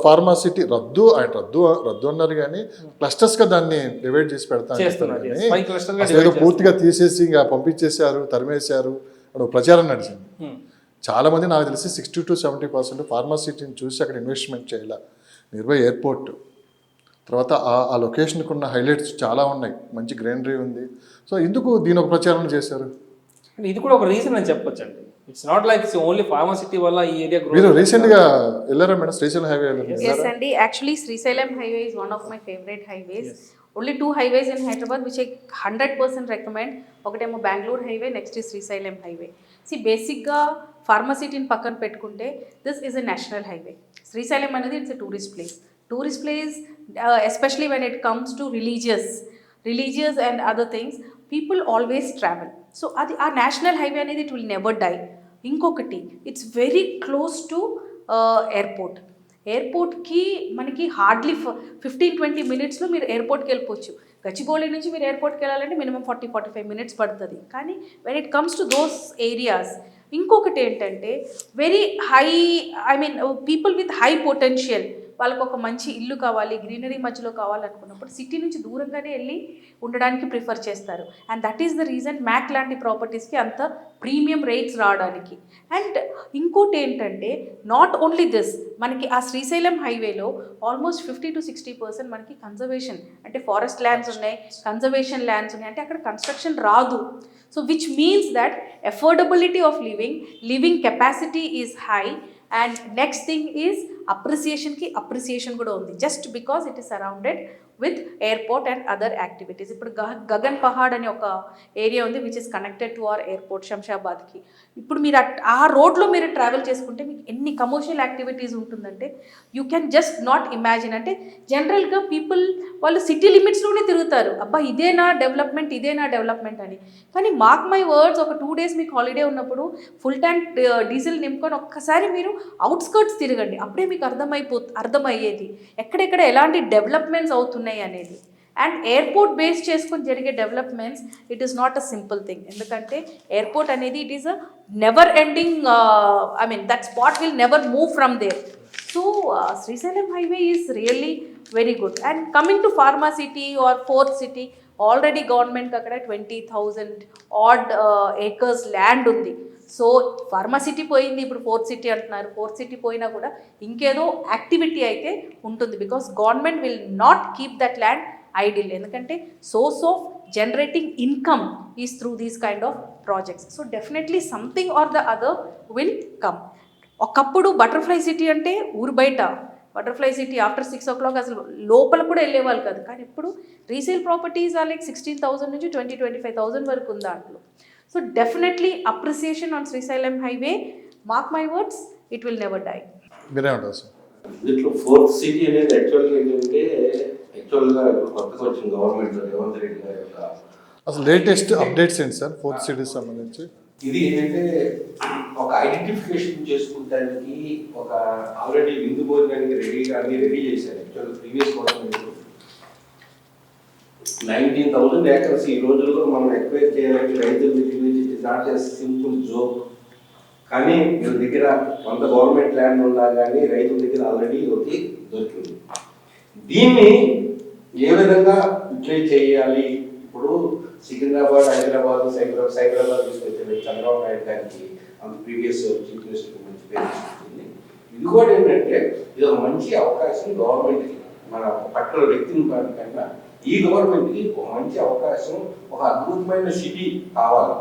ఫార్మా సిటీ రద్దు అన్నారు కానీ క్లస్టర్స్గా దాన్ని డివైడ్ చేసి చేస్తున్నారు. Yes, 5 clusters గా ఏదో పూర్తిగా తీసేసి ఇంకా పంపించేశారు, తరిమేశారు అని ఒక ప్రచారం నడిచింది. చాలా మంది నాకు తెలిసి 60 to 70% ఫార్మా సిటీని చూసి అక్కడ ఇన్వెస్ట్మెంట్ చేయాల. నియర్ బై ఎయిర్పోర్ట్, తర్వాత ఆ లొకేషన్కి ఉన్న హైలైట్స్ చాలా ఉన్నాయి, మంచి గ్రీనరీ ఉంది. సో ఎందుకు దీని ఒక ప్రచారం చేశారు? ఇది కూడా ఒక రీజన్ అని చెప్పొచ్చండి. It's not like only pharma city వల్ల ఈ ఏరియా గ్రో. మీరు రీసెంట్గా వెళ్ళారా madam Srisailam highway? Yes, and actually Srisalam highway is one of my favorite highways. Only 2 highways in Hyderabad which I 100% recommend. ఒకటేమో బెంగళూరు హైవే, నెక్స్ట్ ఈ Srisailam highway. బేసిక్గా ఫార్మసిటీని పక్కన పెట్టుకుంటే this is a national highway. Srisailam అనేది it's a tourist place, especially when it comes to religious and other things, people always travel. So అది ఆ national highway అనేది ఇట్ విల్ నెవర్ డై. ఇంకొకటి, ఇట్స్ వెరీ క్లోజ్ టు ఎయిర్పోర్ట్కి మనకి hardly 15-20 మినిట్స్లో మీరు ఎయిర్పోర్ట్కి వెళ్ళిపోవచ్చు. గచ్చిబౌలి నుంచి మీరు ఎయిర్పోర్ట్కి వెళ్ళాలంటే మినిమం 40-45 మినిట్స్ పడుతుంది. కానీ when it comes to those areas, ఇంకొకటి ఏంటంటే very high, I mean people with high potential, వాళ్ళకు ఒక మంచి ఇల్లు కావాలి, గ్రీనరీ మధ్యలో కావాలనుకున్నప్పుడు సిటీ నుంచి దూరంగానే వెళ్ళి ఉండడానికి ప్రిఫర్ చేస్తారు. And that is the reason మ్యాక్ లాంటి ప్రాపర్టీస్కి అంత ప్రీమియం రేట్స్ రావడానికి. అండ్ ఇంకోటి ఏంటంటే నాట్ ఓన్లీ దిస్, మనకి ఆ శ్రీశైలం హైవేలో ఆల్మోస్ట్ 50 to 60% మనకి కన్జర్వేషన్ అంటే ఫారెస్ట్ ల్యాండ్స్ ఉన్నాయి, కన్జర్వేషన్ ల్యాండ్స్ ఉన్నాయి. అంటే అక్కడ కన్స్ట్రక్షన్ రాదు. So which means that affordability of living capacity is high. And next thing is appreciation కూడా ఉంది, just because it is surrounded with airport and other activities. ఇప్పుడు గగన్ పహాడ్ అనే ఒక ఏరియా ఉంది which is connected to our airport శంషాబాద్కి. ఇప్పుడు మీరు ఆ రోడ్లో మీరు ట్రావెల్ చేసుకుంటే మీకు ఎన్ని కమర్షియల్ యాక్టివిటీస్ ఉంటుందంటే you can just not imagine. అంటే జనరల్గా పీపుల్ వాళ్ళు సిటీ లిమిట్స్లోనే తిరుగుతారు, అబ్బా ఇదేనా డెవలప్మెంట్ అని. కానీ మార్క్ మై వర్డ్స్, ఒక 2 days మీకు హాలిడే ఉన్నప్పుడు ఫుల్ ట్యాంక్ డీజిల్ నింపుకొని ఒక్కసారి మీరు అవుట్స్కర్ట్స్ తిరగండి, అప్పుడే మీకు అర్థమయ్యేది ఎక్కడెక్కడ ఎలాంటి డెవలప్మెంట్స్ అవుతున్నాయి అనేది. అండ్ ఎయిర్పోర్ట్ బేస్ చేసుకొని జరిగే developments it is not a simple thing. ఎందుకంటే ఎయిర్పోర్ట్ అనేది it is a never ending, I mean that spot will never move from there. So Srisailam highway is really very good. And coming to pharma city or fourth city, already గవర్నమెంట్కి అక్కడ 20,000 odd acres land ఉంది. So pharma city పోయింది, ఇప్పుడు fourth city అంటున్నారు. Fourth city పోయినా కూడా ఇంకేదో activity అయితే ఉంటుంది, because government will not keep that land idle. ఎందుకంటే source of generating income is through these kind of projects. So definitely something or the other will come. ఒకప్పుడు butterfly city అంటే ఊరు బయట, బటర్ఫ్లై సిటీ ఆఫ్టర్ 6 o'clock అసలు లోపల కూడా వెళ్ళేవాళ్ళు కాదు. కానీ ఇప్పుడు రీసేల్ ప్రాపర్టీస్ ఆర్ లైక్ 16,000 నుంచి 20-25,000 వరకు ఉంది దాంట్లో. So definitely appreciation on Srisailam highway, mark my words, it will never die. మీరేమంటారు సార్? దీంట్లో ఫోర్త్ సిటీ అనేది యాక్చువల్గా కొత్తగా వచ్చిన గవర్నమెంట్ రేవంత్ రెడ్డి గారి యొక్క అసలు లేటెస్ట్ అప్డేట్స్ ఏంటి సార్ ఫోర్త్ సిటీకి సంబంధించి? ఇది ఏంటంటే ఒక ఐడెంటిఫికేషన్ చేసుకుంటానికి ఒక ఆల్రెడీ విందు భోజనానికి రెడీ చేశారు. యాక్చువల్గా ప్రీవియస్ గవర్నమెంట్ 19,000 acres ఈ రోజుల్లో మనం ఎక్వైర్ చేయాలంటే రైతుల దగ్గర నుంచి నాట్ ఏ సింపుల్ జోక్. కానీ వీళ్ళ దగ్గర కొంత గవర్నమెంట్ ల్యాండ్ ఉన్నా కానీ రైతుల దగ్గర ఆల్రెడీ ఒకటి దొరికింది. దీన్ని ఏ విధంగా యూటిలైజ్ చేయాలి? ఇప్పుడు సికింద్రాబాద్, హైదరాబాద్, సైబరాబాద్ తీసుకొచ్చిన చంద్రబాబు నాయుడు గారికి ప్రీవియస్ చీఫ్ మినిస్టర్ మంచి పేరు వచ్చింది. ఇది కూడా ఏంటంటే ఇది ఒక మంచి అవకాశం గవర్నమెంట్కి, మన పట్టణ వ్యక్తిని కన్నా ఈ గవర్నమెంట్కి ఒక మంచి అవకాశం. ఒక అద్భుతమైన సిటీ కావాలి.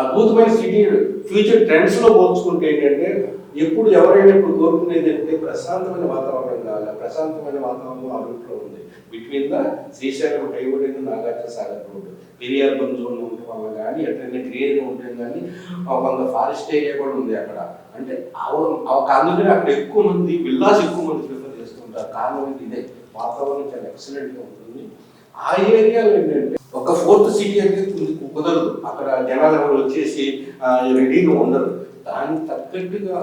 అద్భుతమైన సిటీ ఫ్యూచర్ ట్రెండ్స్ లో పోల్చుకుంటే ఏంటంటే ఎప్పుడు ఎవరైనా ఇప్పుడు కోరుకునేది అంటే ప్రశాంతమైన వాతావరణం కావాలి. ప్రశాంతమైన వాతావరణం ఆ రూట్లో ఉంది. Between the Srisailam highway Nagarjuna Sagar road, Periyar bandh zone ఉండటం వల్ల కానీ ఎట్లయినా గ్రీన్ ఉంటుంది, కానీ కొంత ఫారెస్ట్ ఏరియా కూడా ఉంది అక్కడ. అంటే అందుకని అక్కడ ఎక్కువ మంది విల్లాస్ ఎక్కువ మంది ప్రిఫర్ చేస్తుంటారు. కారణం ఇదే, వాతావరణం చాలా ఎక్సలెంట్ గా ఉంటుంది. ఆ ఏరియాలో ఏంటంటే ఒక ఫోర్త్ సిటీ అనేది కుదరదు. అక్కడ జనాలు ఎవరు వచ్చేసి రెడీగా ఉండరు. దానికి తగ్గట్టుగా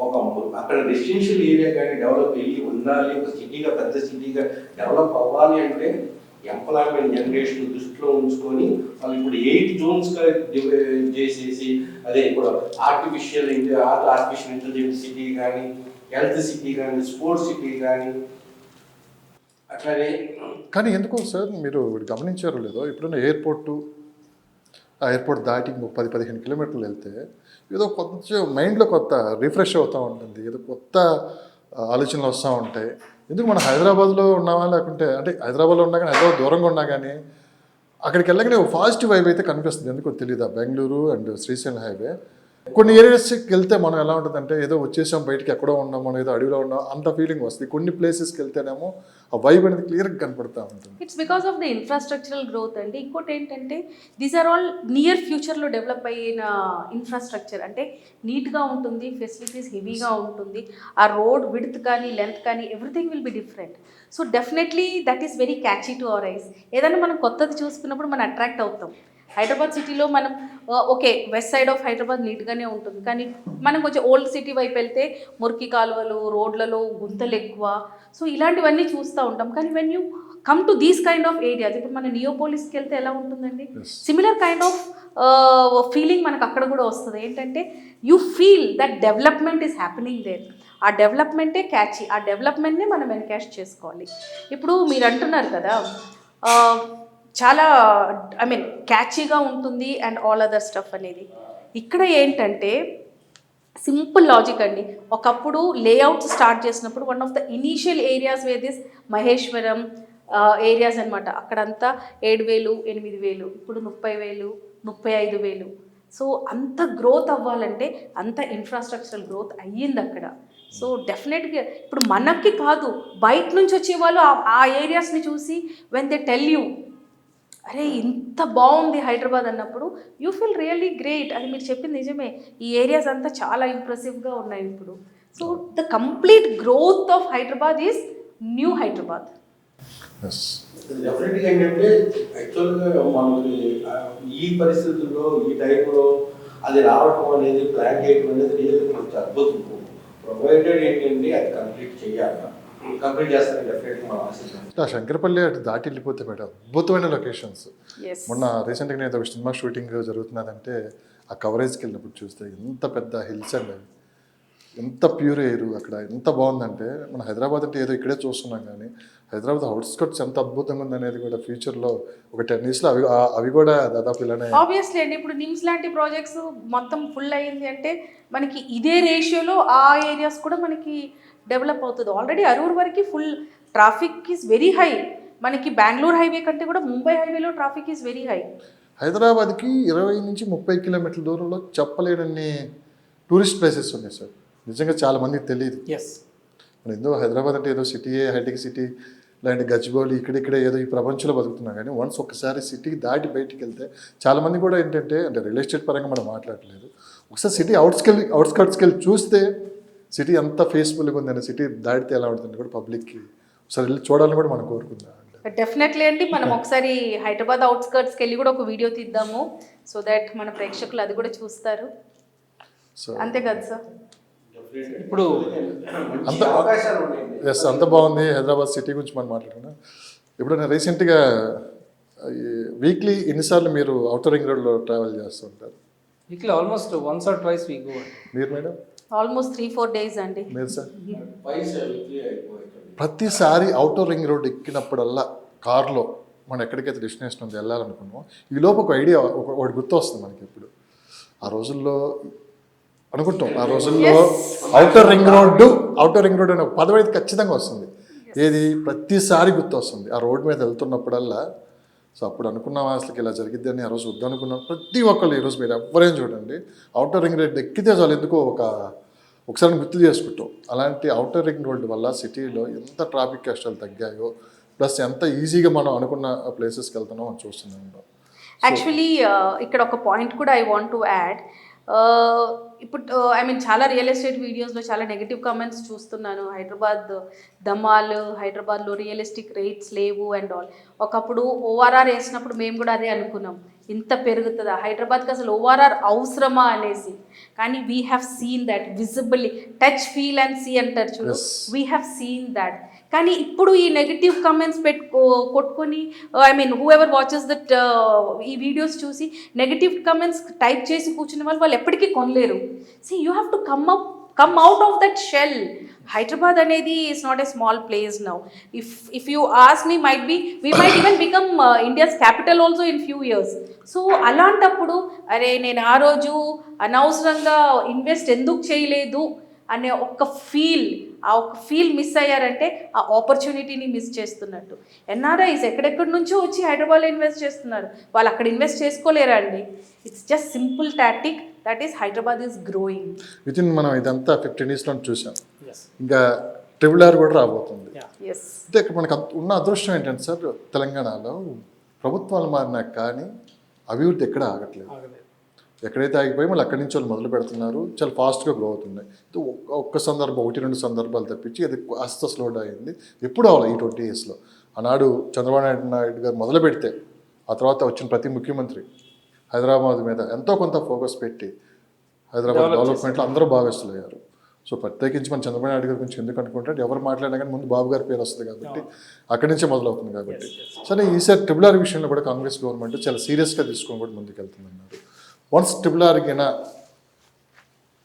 ఒక అక్కడ రెసిడెన్షియల్ ఏరియా కానీ డెవలప్ అయ్యి ఉండాలి. ఒక సిటీగా, పెద్ద సిటీగా డెవలప్ అవ్వాలి అంటే ఎంప్లాయ్మెంట్ జనరేషన్ దృష్టిలో ఉంచుకొని వాళ్ళు ఇప్పుడు 8 జోన్స్గా చేసేసి, అదే ఇప్పుడు ఆర్టిఫిషియల్ ఇంటెలిజెన్స్ సిటీ కానీ, హెల్త్ సిటీ కానీ, స్పోర్ట్స్ సిటీ కానీ అట్లానే. కానీ ఎందుకో సార్ మీరు గమనించారో లేదో, ఎప్పుడైనా ఆ ఎయిర్పోర్ట్ దాటి 10-15 కిలోమీటర్లు వెళ్తే ఏదో కొంచెం మైండ్లో కొత్త రిఫ్రెష్ అవుతూ ఉంటుంది, ఏదో కొత్త ఆలోచనలు వస్తూ ఉంటాయి. ఎందుకు మన హైదరాబాద్లో ఉన్నామా, లేకుంటే అంటే హైదరాబాద్లో ఉన్నా కానీ హైదరాబాద్ దూరంగా ఉన్నా కానీ అక్కడికి వెళ్ళగానే పాజిటివ్ వైబ్ అయితే కనిపిస్తుంది. ఎందుకో తెలియదా, బెంగళూరు అండ్ శ్రీశైలం హైవే కొన్ని ఏరియాస్కి వెళ్తే మనం ఎలా ఉంటుందంటే ఏదో వచ్చేసాం, బయటికి ఎక్కడో ఉన్నాం, మనం ఏదో అడవిలో ఉన్నాం అంత ఫీలింగ్ వస్తుంది. కొన్ని ప్లేసెస్కి వెళ్తేనేమో ఆ వైబ్ అనేది క్లియర్గా కనపడుతూ ఉంటుంది. It's because of the infrastructural growth అండి. ఇంకోటి ఏంటంటే దీస్ ఆర్ ఆల్ నియర్ ఫ్యూచర్లో డెవలప్ అయిన ఇన్ఫ్రాస్ట్రక్చర్. అంటే నీట్గా ఉంటుంది, ఫెసిలిటీస్ హెవీగా ఉంటుంది, ఆ రోడ్ విడ్త్ కానీ లెంత్ కానీ everything will be different. So definitely that is very catchy to our eyes. ఏదైనా మనం కొత్తది చూసుకున్నప్పుడు మనం అట్రాక్ట్ అవుతాం. హైదరాబాద్ సిటీలో మనం okay, west side of Hyderabad నీట్గానే ఉంటుంది, కానీ మనం కొంచెం ఓల్డ్ సిటీ వైపు వెళ్తే మురికి కాలువలు, రోడ్లలో గుంతలు ఎక్కువ. సో ఇలాంటివన్నీ చూస్తూ ఉంటాం. కానీ when you come to these kind of areas, ఇప్పుడు మన నియోపోలిస్కి వెళ్తే ఎలా ఉంటుందండి, సిమిలర్ కైండ్ ఆఫ్ ఫీలింగ్ మనకు అక్కడ కూడా వస్తుంది. ఏంటంటే you feel that development is happening there. ఆ డెవలప్మెంటే క్యాచీ, ఆ డెవలప్మెంట్నే మనం ఎన్కాష్ చేసుకోవాలి. ఇప్పుడు మీరు అంటున్నారు కదా చాలా క్యాచీగా ఉంటుంది అండ్ ఆల్ అదర్ స్టఫ్ అనేది. ఇక్కడ ఏంటంటే సింపుల్ లాజిక్ అండి. ఒకప్పుడు లేఅవుట్స్ స్టార్ట్ చేసినప్పుడు one of the initial areas way this Maheshwaram areas అనమాట. అక్కడంతా 7,000, 8,000, ఇప్పుడు 30,000, 35,000. సో అంత గ్రోత్ అవ్వాలంటే అంత ఇన్ఫ్రాస్ట్రక్చరల్ గ్రోత్ అయ్యింది అక్కడ. సో డెఫినెట్గా ఇప్పుడు మనకి కాదు, బయట నుంచి వచ్చేవాళ్ళు ఆ ఏరియాస్ని చూసి వెన్ దే టెల్ యూ అరే ఇంత బాగుంది హైదరాబాద్ అన్నప్పుడు యూ ఫీల్ రియల్లీ గ్రేట్. అది మీరు చెప్పింది నిజమే, ఈ ఏరియాస్ అంతా చాలా ఇంప్రెసివ్గా ఉన్నాయి ఇప్పుడు. So the complete growth of Hyderabad is new Hyderabad. డెఫినెట్గా ఏంటంటే యాక్చువల్గా మనకి ఈ పరిస్థితుల్లో ఈ టైంలో అది రావడం అనేది, ప్లాన్ చేయడం అనేది రియల్గా కొంచెం అద్భుతం. ప్రొవైడెడ్ ఏంటంటే అది కంప్లీట్ చేయాలి, కంప్లీట్ చేస్తారని డెఫినెట్గా మనం ఆశిస్తాం. శంకరపల్లి అటు దాటి వెళ్ళిపోతే మేడం అద్భుతమైన లొకేషన్స్. Yes. మొన్న రీసెంట్గా నేను ఒక సినిమా షూటింగ్ జరుగుతున్నదంటే ఆ కవరేజ్కి వెళ్ళినప్పుడు చూస్తే ఎంత పెద్ద హిల్స్ అండి అవి, ఎంత ప్యూర్ ఎయిర్ అక్కడ, ఎంత బాగుందంటే మన హైదరాబాద్ అంటే ఏదో ఇక్కడే చూస్తున్నాం, కానీ హైదరాబాద్ అవుట్స్కట్స్ ఎంత అద్భుతంగా ఉంది అనేది కూడా ఫ్యూచర్లో ఒక 10 yearsలో అవి కూడా దాదాపు ఇలానే. ఆబ్వియస్లీ అండి, ఇప్పుడు నిమ్స్ లాంటి ప్రాజెక్ట్స్ మొత్తం ఫుల్ అయ్యింది అంటే మనకి ఇదే రేషియోలో ఆ ఏరియాస్ కూడా మనకి డెవలప్ అవుతుంది. ఆల్రెడీ అరూర్ వరకు full traffic is very high. మనకి బెంగళూరు హైవే కంటే కూడా ముంబై హైవేలో ట్రాఫిక్ ఈజ్ వెరీ హై. హైదరాబాద్కి 20 నుంచి 30 కిలోమీటర్ల దూరంలో చెప్పలేనన్ని టూరిస్ట్ ప్లేసెస్ ఉన్నాయి సార్. నిజంగా చాలామందికి తెలియదు. ఎస్, మనం ఏదో హైదరాబాద్ అంటే ఏదో సిటీయే, హైటెక్ సిటీ లాంటి గచ్చిబౌలి ఇక్కడిక్కడే ఏదో ఈ ప్రపంచంలో బతుకుతున్నాం, కానీ వన్స్ ఒకసారి సిటీ దాటి బయటికి వెళ్తే చాలామంది కూడా ఏంటంటే అంటే రియల్ ఎస్టేట్ పరంగా మనం మాట్లాడలేదు, ఒకసారి సిటీ అవుట్స్కట్స్కి వెళ్ళి చూస్తే సిటీ అంత ఫేస్ఫుల్గా ఉందని, సిటీ దాటితే ఎలా ఉంటుంది కూడా పబ్లిక్కి ఒకసారి వెళ్ళి చూడాలని కూడా మనం కోరుకుందాం. డెఫినెట్లీ అండి, మనం ఒకసారి హైదరాబాద్ అవుట్స్కర్ట్స్కి వెళ్ళి కూడా ఒక వీడియో తీద్దాము, సో దట్ మన ప్రేక్షకులు అది కూడా చూస్తారు. సో అంతే కదా సార్? ఇప్పుడు అంత అవకాశాలు ఉన్నాయండి. ఎస్, అంత బాగుంది హైదరాబాద్ సిటీ గురించి మనం మాట్లాడుకున్నాం. ఇప్పుడు నేను రీసెంట్గా వీక్లీ ఎన్నిసార్లు మీరు అవుటర్ రింగ్ రోడ్లో ట్రావెల్ చేస్తూ ఉంటారు? Weekly almost once or twice we go. మీరు మేడం? ఆల్మోస్ట్ 3-4 days అండి. మీరు సార్? పైసా వీక్లీ అయిపోతుంది. ప్రతిసారి అవుటర్ రింగ్ రోడ్ ఎక్కినప్పుడల్లా కార్లో మనం ఎక్కడికైతే డెస్టినేషన్ ఉంది వెళ్ళాలనుకున్నామో ఈ లోపు ఒక ఐడియా ఒకటి గుర్తు వస్తుంది మనకి ఎప్పుడు ఆ రోజుల్లో అనుకుంటాం ఆ రోజుల్లో అవుటర్ రింగ్ రోడ్ అనే ఒక పదం అయితే ఖచ్చితంగా వస్తుంది. ఏది ప్రతిసారి గుర్తు వస్తుంది ఆ రోడ్ మీద వెళ్తున్నప్పుడల్లా. సో అప్పుడు అనుకున్నాం అసలు ఇలా జరిగిద్ది అని ఆ రోజు వద్దనుకున్నాం. ప్రతి ఒక్కళ్ళు ఈరోజు మీరు ఎవరైనా చూడండి అవుటర్ రింగ్ రోడ్ ఎక్కితే చాలు ఎందుకో ఒకసారి గుర్తు చేసుకుంటాం. అలాంటి అవుటర్ రింగ్ రోడ్ వల్ల సిటీలో ఎంత ట్రాఫిక్ కష్టాలు తగ్గాయో ప్లస్ ఎంత ఈజీగా మనం అనుకున్న ప్లేసెస్కి వెళ్తున్నాం అని చూస్తున్నాం. యాక్చువల్లీ ఇక్కడ ఒక పాయింట్ కూడా ఐ వాంట్ టు యాడ్. ఇప్పుడు ఐ మీన్ చాలా రియల్ ఎస్టేట్ వీడియోస్లో చాలా నెగిటివ్ కామెంట్స్ చూస్తున్నాను. హైదరాబాద్ దమాల్, హైదరాబాద్లో రియలిస్టిక్ రేట్స్ లేవు అండ్ ఆల్. ఒకప్పుడు ఓఆర్ఆర్ వేసినప్పుడు మేము కూడా అదే అనుకున్నాం, ఇంత పెరుగుతుందా హైదరాబాద్కి అసలు ఓఆర్ఆర్ అవసరమా అనేసి. కానీ we have seen that visibly, touch feel and see అంటారు చూడు, వీ హ్యావ్ సీన్ దట్. కానీ ఇప్పుడు ఈ నెగిటివ్ కమెంట్స్ కొట్టుకొని I mean whoever watches that ఈ వీడియోస్ చూసి నెగిటివ్ కమెంట్స్ టైప్ చేసి కూర్చునే వాళ్ళు ఎప్పటికీ కొనలేరు. See you have to come out of that shell. Hyderabad అనేది is not a small place now. If you ask me we might even become India's capital also in few years. So అలాంటప్పుడు అరే నేను ఆ రోజు అనవసరంగా ఇన్వెస్ట్ ఎందుకు చేయలేదు అనే ఒక్క ఫీల్ మిస్ అయ్యారంటే ఆ ఆపర్చునిటీని మిస్ చేస్తున్నట్టు. ఎన్ఆర్ఐస్ ఎక్కడెక్కడి నుంచో వచ్చి హైదరాబాద్లో ఇన్వెస్ట్ చేస్తున్నారు, వాళ్ళు అక్కడ ఇన్వెస్ట్ చేసుకోలేరా అండి? It's just simple tactic, that is Hyderabad is growing. With in మనం ఇదంతా 15 yearsలో చూసాం. ఇంకా ట్రిపుల్ ఆర్ కూడా రాబోతుంది. అంటే ఇక్కడ మనకు ఉన్న అదృష్టం ఏంటంటే సార్, తెలంగాణలో ప్రభుత్వాలు మారినాక కానీ అభివృద్ధి ఎక్కడ ఆగట్లేదు. ఎక్కడైతే ఆగిపోయి మళ్ళీ అక్కడి నుంచి వాళ్ళు మొదలు పెడుతున్నారు, చాలా ఫాస్ట్గా గ్రో అవుతున్నాయి. ఒక్క సందర్భం 1-2 సందర్భాలు తప్పించి అది కాస్త స్లోడ్ అయింది. ఎప్పుడు అవ్వాలి ఈ 20 yearsలో. ఆనాడు చంద్రబాబు నాయుడు గారు మొదలు పెడితే ఆ తర్వాత వచ్చిన ప్రతి ముఖ్యమంత్రి హైదరాబాద్ మీద ఎంతో కొంత ఫోకస్ పెట్టి హైదరాబాద్ డెవలప్మెంట్లో అందరూ భాగస్తులు అయ్యారు. సో ప్రత్యేకించి మన చంద్రబాబు నాయుడు గారి గురించి ఎందుకు అనుకుంటే ఎవరు మాట్లాడినా కానీ ముందు బాబు గారి పేరు వస్తుంది కాబట్టి అక్కడి నుంచే మొదలవుతుంది కాబట్టి. సరే ఈసారి ట్రిపుల్ ఆర్ విషయంలో కూడా కాంగ్రెస్ గవర్నమెంట్ చాలా సీరియస్గా తీసుకొని కూడా ముందుకెళ్తుందన్నారు. వన్స్ ట్రిపుల్ ఆర్కైనా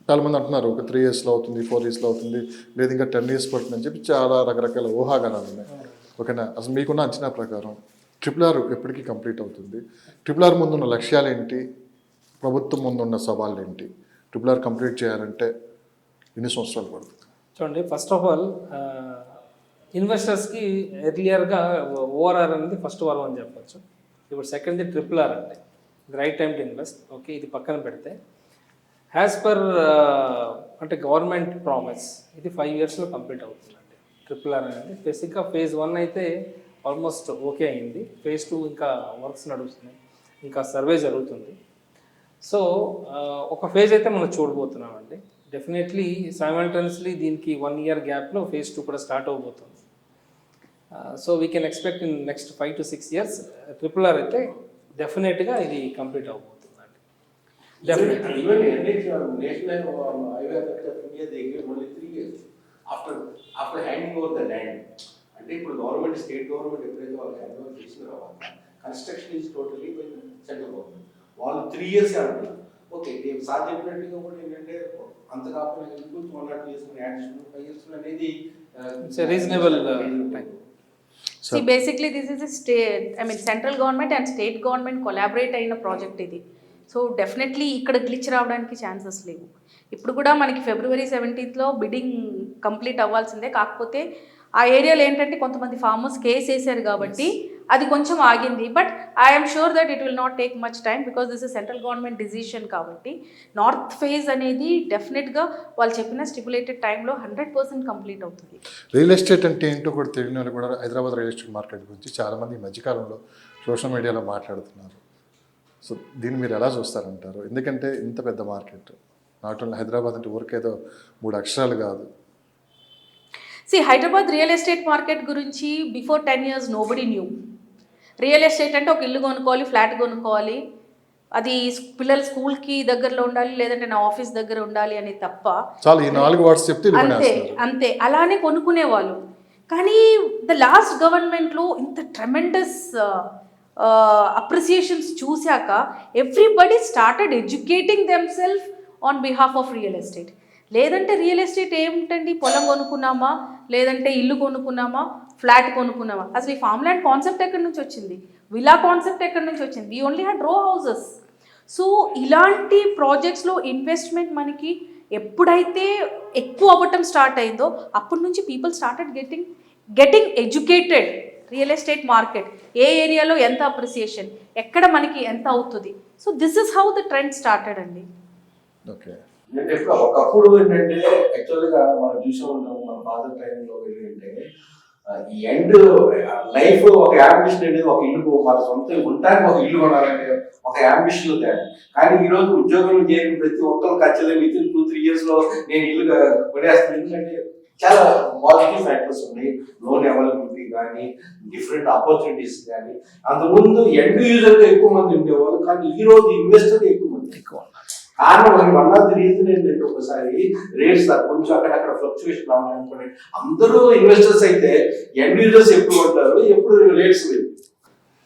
చాలామంది అంటున్నారు ఒక 3 yearsలో అవుతుంది, 4 yearsలో అవుతుంది, లేదు ఇంకా 10 years పడుతుందని చెప్పి చాలా రకరకాల ఊహాగానాలు ఉన్నాయి. ఓకేనా, అసలు మీకున్న అంచనా ప్రకారం ట్రిపుల్ ఆర్ ఎప్పటికీ కంప్లీట్ అవుతుంది? ట్రిపుల్ ఆర్ ముందున్న లక్ష్యాలు ఏంటి, ప్రభుత్వం ముందున్న సవాళ్ళు ఏంటి? ట్రిపుల్ ఆర్ కంప్లీట్ చేయాలంటే ఎన్ని సంవత్సరాలు పడుతుంది? చూడండి, ఫస్ట్ ఆఫ్ ఆల్ ఇన్వెస్టర్స్కి ఎర్లియర్గా ఓఆర్ఆర్ అనేది ఫస్ట్ వరం అని చెప్పచ్చు. ఇప్పుడు సెకండ్ది ట్రిపుల్ ఆర్ అంటే right time to invest. Okay, ఇది పక్కన పెడితే యాజ్ పర్ అంటే గవర్నమెంట్ ప్రామిస్ ఇది 5 yearsలో కంప్లీట్ అవుతుందండి ట్రిపుల్ ఆర్ అనేది. బేసిక్గా phase 1 అయితే ఆల్మోస్ట్ ఓకే అయింది, phase 2 ఇంకా వర్క్స్ నడుస్తున్నాయి, ఇంకా సర్వే జరుగుతుంది. సో ఒక ఫేజ్ అయితే మనం చూడబోతున్నామండి. డెఫినెట్లీ సైమల్టేనియస్లీ దీనికి 1 year గ్యాప్లో phase 2 కూడా స్టార్ట్ అవబోతుంది. So we can expect in next 5 to 6 years triple R అయితే డెఫినెట్గా ఇది కంప్లీట్ అవబోతుందండి. Definitely even national highway authority of India they give only 3 years after handing over the land. అంటే ఇప్పుడు గవర్నమెంట్, స్టేట్ గవర్నమెంట్ ఎప్పుడైతే వాళ్ళు hand over చేసిన తర్వాత construction is totally by central government. వాళ్ళు 3 years అంటున్నారు. ఓకే, సార్ చెప్పినట్టుగా కూడా ఏంటంటే అంత కాకుండా 1 or 2 years యాడ్ చేసుకుని 5 years అనేది reasonable time. See, basically this is a state, I mean central government and state government collaborate అయిన ప్రాజెక్ట్ ఇది. సో డెఫినెట్లీ ఇక్కడ గ్లిచ్ రావడానికి ఛాన్సెస్ లేవు. ఇప్పుడు కూడా మనకి February 17th బిడ్డింగ్ కంప్లీట్ అవ్వాల్సిందే. కాకపోతే ఆ ఏరియాలో ఏంటంటే కొంతమంది ఫార్మర్స్ కేసు వేసారు కాబట్టి అది కొంచెం ఆగింది. But I'm sure that it will not take much time because this is central government decision కాబట్టి నార్త్ ఫేజ్ అనేది డెఫినెట్గా వాళ్ళు చెప్పిన స్టిపులేటెడ్ టైంలో 100% కంప్లీట్ అవుతుంది. రియల్ ఎస్టేట్ అంటే ఏంటో కూడా తెలియని వాళ్ళు కూడా హైదరాబాద్ రియల్ ఎస్టేట్ మార్కెట్ గురించి చాలామంది ఈ మధ్యకాలంలో సోషల్ మీడియాలో మాట్లాడుతున్నారు. సో దీన్ని మీరు ఎలా చూస్తారంటారు? ఎందుకంటే ఇంత పెద్ద మార్కెట్, నాట్ ఓన్లీ హైదరాబాద్ అంటే ఊరికేదో 3 అక్షరాలు కాదు. హైదరాబాద్ రియల్ ఎస్టేట్ మార్కెట్ గురించి before 10 years nobody new. Real estate అంటే ఒక ఇల్లు కొనుక్కోవాలి, ఫ్లాట్ కొనుక్కోవాలి, అది పిల్లల స్కూల్కి దగ్గరలో ఉండాలి, లేదంటే నా ఆఫీస్ దగ్గర ఉండాలి అని తప్ప చాలా ఈ 4 words చెప్తే అంతే అలానే కొనుక్కునేవాళ్ళు. కానీ ద లాస్ట్ గవర్నమెంట్లో ఇంత ట్రెమెండస్ అప్రిసియేషన్స్ చూశాక everybody started educating themself on behalf of real estate. లేదంటే రియల్ ఎస్టేట్ ఏమిటండి, పొలం కొనుక్కున్నామా, లేదంటే ఇల్లు కొనుక్కున్నామా, ఫ్లాట్ కొనుక్కున్నామా? అసలు ఈ ఫామ్ ల్యాండ్ కాన్సెప్ట్ ఎక్కడి నుంచి వచ్చింది? విలా కాన్సెప్ట్ ఎక్కడి నుంచి వచ్చింది? వీ ఓన్లీ హ్యాడ్ రో హౌసెస్. సో ఇలాంటి ప్రాజెక్ట్స్లో ఇన్వెస్ట్మెంట్ మనకి ఎప్పుడైతే ఎక్కువ అవ్వటం స్టార్ట్ అయిందో అప్పటి నుంచి people started getting educated. Real estate market ఏ ఏరియాలో ఎంత అప్రిసియేషన్, ఎక్కడ మనకి ఎంత అవుతుంది. So this is how the trend started అండి. ఓకే. ఒకప్పుడు ఏంటంటే యాక్చువల్గా మనం చూసే ఉంటాం మన ఫాదర్ టైంలో ఏంటంటే ఈ ఎండ్ లైఫ్ ఒక యాంబిషన్ అనేది ఒక ఇల్లు మన సొంత ఉండడానికి ఒక ఇల్లు కొనాలంటే ఒక యాంబిషన్ తేడా. కానీ ఈ రోజు ఉద్యోగం చేయని ప్రతి ఒక్కరు ఖచ్చితంగా విత్ ఇన్ 2-3 years లో నేను ఇల్లు కొనేస్తాను. ఎందుకంటే చాలా పాజిటివ్ ఫ్యాక్టర్స్ ఉన్నాయి. లోన్ అవైలబిలిటీ కానీ, డిఫరెంట్ ఆపర్చునిటీస్ కానీ. అంతకుముందు ఎండ్ యూజర్గా ఎక్కువ మంది ఉండేవాళ్ళు, కానీ ఈ రోజు ఇన్వెస్టర్ ఎక్కువ మంది ఎక్కువ. కారణం వన్ ఆఫ్ ది రీజన్ ఏంటంటే ఒకసారి రేట్స్ కొంచెం అక్కడక్కడ ఫ్లక్చువేషన్ రావడం అనుకోండి. అందరూ ఇన్వెస్టర్స్ అయితే ఎండ్ యూజర్స్ ఎప్పుడు ఉంటారు, ఎప్పుడు రేట్స్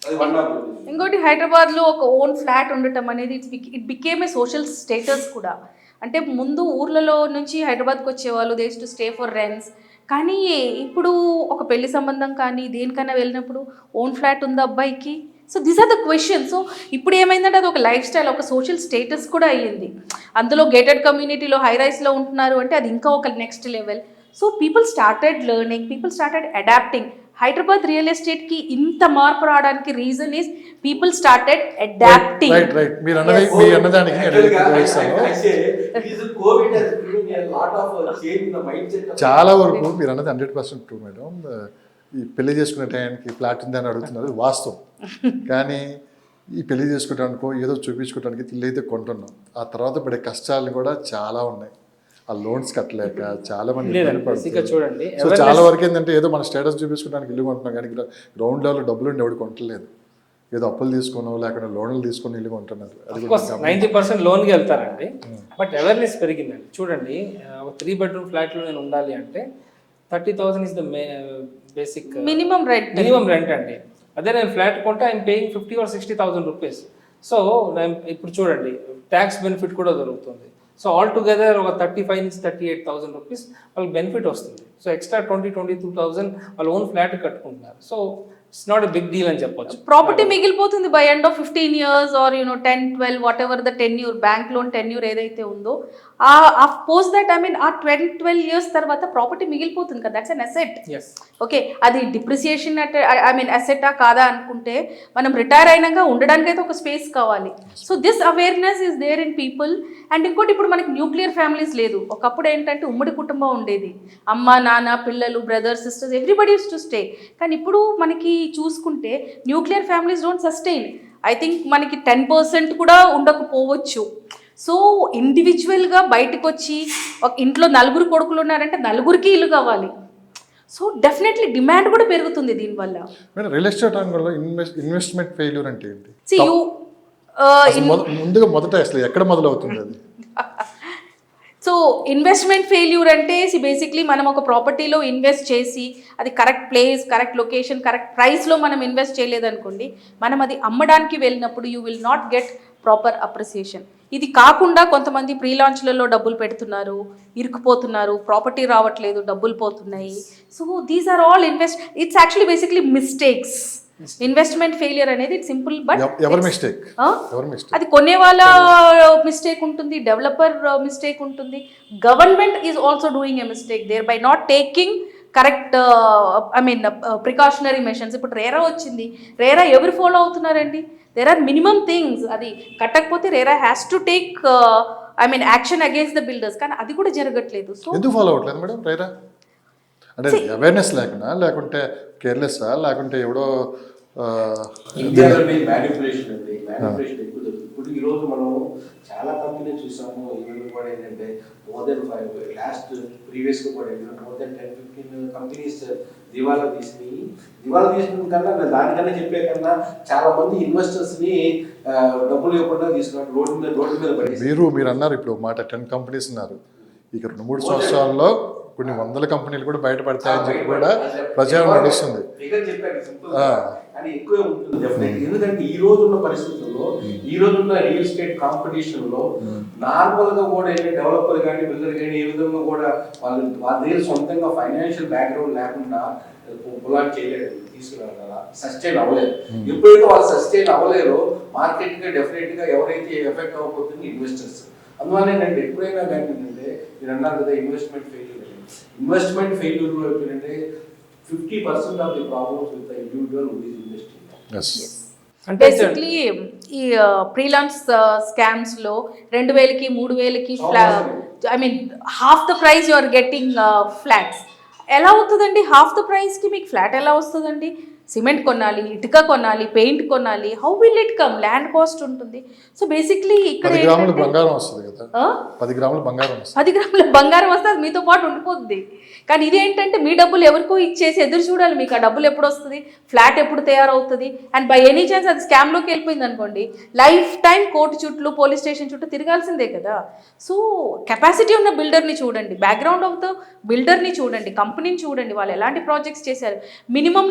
అది వన్ ఆఫ్ ది. ఇంకోటి హైదరాబాద్లో ఒక ఓన్ ఫ్లాట్ ఉండటం అనేది it became a social status కూడా. అంటే ముందు ఊర్లలో నుంచి హైదరాబాద్కి వచ్చేవాళ్ళు, they to stay for rents. కానీ ఇప్పుడు ఒక పెళ్లి సంబంధం కానీ దేనికైనా వెళ్ళినప్పుడు ఓన్ ఫ్లాట్ ఉందా అబ్బాయికి? So these are the question. సో ఇప్పుడు ఏమైందంటే అది ఒక లైఫ్ స్టైల్, ఒక సోషల్ స్టేటస్ కూడా అయ్యింది. అందులో గేటెడ్ కమ్యూనిటీలో హై రైస్లో ఉంటున్నారు అంటే అది ఇంకా ఒక next level. So people started learning, people started adapting. Hyderabad real ఎస్టేట్కి ఇంత మార్పు రావడానికి reason is people started adapting. Right. మీరు అన్నదానికి చాలా వరకు మీరు అన్నది 100% ట్రూ మేడం. ఈ పెళ్లి చేసుకునే టైంకి ఫ్లాట్ ఉందని అడుగుతున్నారు, వాస్తవం. కానీ ఈ పెళ్లి చేసుకోవడానికో ఏదో చూపించుకోవడానికి ఇల్లు అయితే కొంటున్నాం, ఆ తర్వాత పడే కష్టాలు కూడా చాలా ఉన్నాయి. ఆ లోన్స్ కట్టలేక చాలా మంది చూడండి. సో చాలా వరకు ఏంటంటే ఏదో మన స్టేటస్ చూపించుకోవడానికి ఇల్లు కొంటున్నాం, కానీ గ్రౌండ్ లెవెల్ డబ్బులు ఉండి ఎవడు కొంటలేదు. ఏదో అప్పులు తీసుకున్నాం, లేకుండా లోన్లు తీసుకొని ఇల్లు కొంటున్నారు. 90% లోన్కి వెళ్తారండి. బట్ అవేర్నెస్ పెరిగిందండి. చూడండి, ఒక 3 bedroom ఫ్లాట్లో నేను ఉండాలి అంటే 30,000 is the basic minimum rent అండి. అదే నేను ఫ్లాట్ కొంటే I'm paying 50 or 60,000 rupees. So ఇప్పుడు చూడండి, ట్యాక్స్ బెనిఫిట్ కూడా దొరుకుతుంది. సో ఆల్ టుగెదర్ ఒక 35 నుంచి 38,000 రూపీస్ వాళ్ళకి బెనిఫిట్ వస్తుంది. సో ఎక్స్ట్రా 22,000 వాళ్ళు ఓన్ ఫ్లాట్ కట్టుకుంటున్నారు. So it's not a big deal అని చెప్పొచ్చు. ప్రాపర్టీ మిగిలిపోతుంది by end of 15 years or 10-12 whatever the tenure, bank loan tenure ఏదైతే ఉందో ఆ పోస్ట్ దట్ ఆ 10-12 years తర్వాత ప్రాపర్టీ మిగిలిపోతుంది కదా. That's an asset. ఓకే, అది డిప్రిసియేషన్ అసెటా కాదా అనుకుంటే మనం రిటైర్ అయినాక ఉండడానికి అయితే ఒక స్పేస్ కావాలి. So this awareness is there in people. And ఇంకోటి, ఇప్పుడు మనకి న్యూక్లియర్ ఫ్యామిలీస్ లేదు. ఒకప్పుడు ఏంటంటే ఉమ్మడి కుటుంబం ఉండేది, అమ్మ నాన్న పిల్లలు brothers sisters everybody use to stay. కానీ ఇప్పుడు మనకి చూసుకుంటే nuclear families don't sustain. I think మనకి 10% కూడా ఉండకపోవచ్చు. సో ఇండివిజువల్గా బయటకు వచ్చి ఒక ఇంట్లో 4 కొడుకులు ఉన్నారంటే 4కి ఇల్లు కావాలి. సో డెఫినెట్లీ డిమాండ్ కూడా పెరుగుతుంది దీనివల్ల. రియల్ ఎస్టేట్ రంగంలో ఇన్వెస్ట్మెంట్ ఫెయిల్యూర్ అంటే ఏంటి? ముందుగా మొదట అసలు ఎక్కడ మొదలవుతుంది అది? సో ఇన్వెస్ట్మెంట్ ఫెయిల్యూర్ అంటే బేసిక్లీ మనం ఒక ప్రాపర్టీలో ఇన్వెస్ట్ చేసి అది correct place, correct location, correct ప్రైస్లో మనం ఇన్వెస్ట్ చేయలేదనుకోండి, మనం అది అమ్మడానికి వెళ్ళినప్పుడు you will not get proper appreciation. ఇది కాకుండా కొంతమంది ప్రీ లాంచ్లలో డబ్బులు పెడుతున్నారు, ఇరుక్కుపోతున్నారు, ప్రాపర్టీ రావట్లేదు, డబ్బులు పోతున్నాయి. So these are all it's actually basically mistakes. Investment failure అనేది ఇట్స్ సింపుల్, బట్ అది కొనే వాళ్ళ మిస్టేక్ ఉంటుంది, డెవలపర్ మిస్టేక్ ఉంటుంది, government is also doing a mistake there by not taking correct precautionary measures. ఇప్పుడు రేరా వచ్చింది, రేరా ఎవరు follow అవుతున్నారండి? There are minimum things. అది కట్టకపోతే RERA has to take action against the builders, కానీ అది కూడా జరగట్లేదు. సో ఎందుకు ఫాలో అవ్వట్లేదు మేడం రేరా? అంటే అవేర్నెస్ లేకుండా, లేకుంటే కేర్లెస్సా, లేకుంటే ఎవడో ఇండియాలోనే మ్యానిపులేషన్ ఉంది. మ్యానిపులేషన్ ఎక్కువ జరుగుతుంది. ఇప్పుడు ఈరోజు మనం చాలా కంపెనీ చూసాము. ఈరోజు కూడా ఏంటంటే మోర్ దెన్ 5 లాస్ట్ ప్రీవియస్గా కూడా మోర్ దెన్ 10-15 కంపెనీస్ దివాలా తీసిన కన్నా దానికన్నా చెప్పే కన్నా చాలా మంది ఇన్వెస్టర్స్ని డబ్బులు ఇవ్వకుండా తీసుకున్నారు, రోడ్డు మీద పడేసి. మీరు అన్నారు ఇప్పుడు మాట 10 కంపెనీస్ ఉన్నారు. ఇక 2-3 సంవత్సరాల్లో కొన్ని వందల కంపెనీలు కూడా బయటపడతాయని చెప్పి కూడా ప్రచారం నడుస్తుంది. ఫిగర్ చెప్పాను సింపుల్ కానీ ఎక్కువే ఉంటుంది డెఫినెట్. ఎందుకంటే ఈ రోజు ఉన్న పరిస్థితుల్లో, ఈ రోజు ఉన్న రియల్ ఎస్టేట్ కాంపిటీషన్ లో నార్మల్ గా కూడా డెవలపర్ కానీ బిల్డర్ కానీ ఏ విధంగా కూడా వాళ్ళ దగ్గర సొంతంగా ఫైనాన్షియల్ బ్యాక్గ్రౌండ్ లేకుండా పులాట్ చేయలేదు, తీసుకురాగల సస్టైన్ అవ్వలేదు. ఎప్పుడైతే వాళ్ళు సస్టైన్ అవ్వలేరో మార్కెట్ గా డెఫినెట్ గా ఎవరైతే ఎఫెక్ట్ అవ్వబోతుంది ఇన్వెస్టర్స్. అందువల్ల ఏంటంటే ఎప్పుడైనా కానీ ఏంటంటే మీరు అన్నారు కదా ఇన్వెస్ట్మెంట్ ఫెయిల్యూర్ లో ఏంటంటే 50% of the problems with the individual who is investing. అంటే బేసిక్లీ ఈ ఫ్రీలాన్స్ స్కామ్స్ లో 2000కి 3000కి I mean half the price you are getting flats. ఎలా అవుతుందండి హాఫ్ ద ప్రైస్కి మీకు ఫ్లాట్ ఎలా వస్తుందండి? సిమెంట్ కొనాలి, ఇటుక కొనాలి, పెయింట్ కొనాలి. How will it come? Land cost ఉంటుంది. సో బేసిక్లీ ఇక్కడ 10 గ్రాముల బంగారం వస్తుంది కదా, 10 గ్రాముల బంగారం వస్తుంది. 10 గ్రాముల బంగారం వస్తే అది మీతో పాటు ఉండిపోద్ది. కానీ ఇది ఏంటంటే మీ డబ్బులు ఎవరికో ఇచ్చేసి ఎదురు చూడాలి మీకు ఆ డబ్బులు ఎప్పుడు వస్తుంది, ఫ్లాట్ ఎప్పుడు తయారవుతుంది. అండ్ బై ఎనీ ఛాన్స్ అది స్కామ్లోకి వెళ్ళిపోయింది అనుకోండి, లైఫ్ టైం కోర్టు చుట్టూ పోలీస్ స్టేషన్ చుట్టూ తిరగాల్సిందే కదా. సో కెపాసిటీ ఉన్న బిల్డర్ని చూడండి, బ్యాక్గ్రౌండ్ ఆఫ్ ద బిల్డర్ని చూడండి, కంపెనీని చూడండి, వాళ్ళు ఎలాంటి ప్రాజెక్ట్స్ చేశారు, మినిమం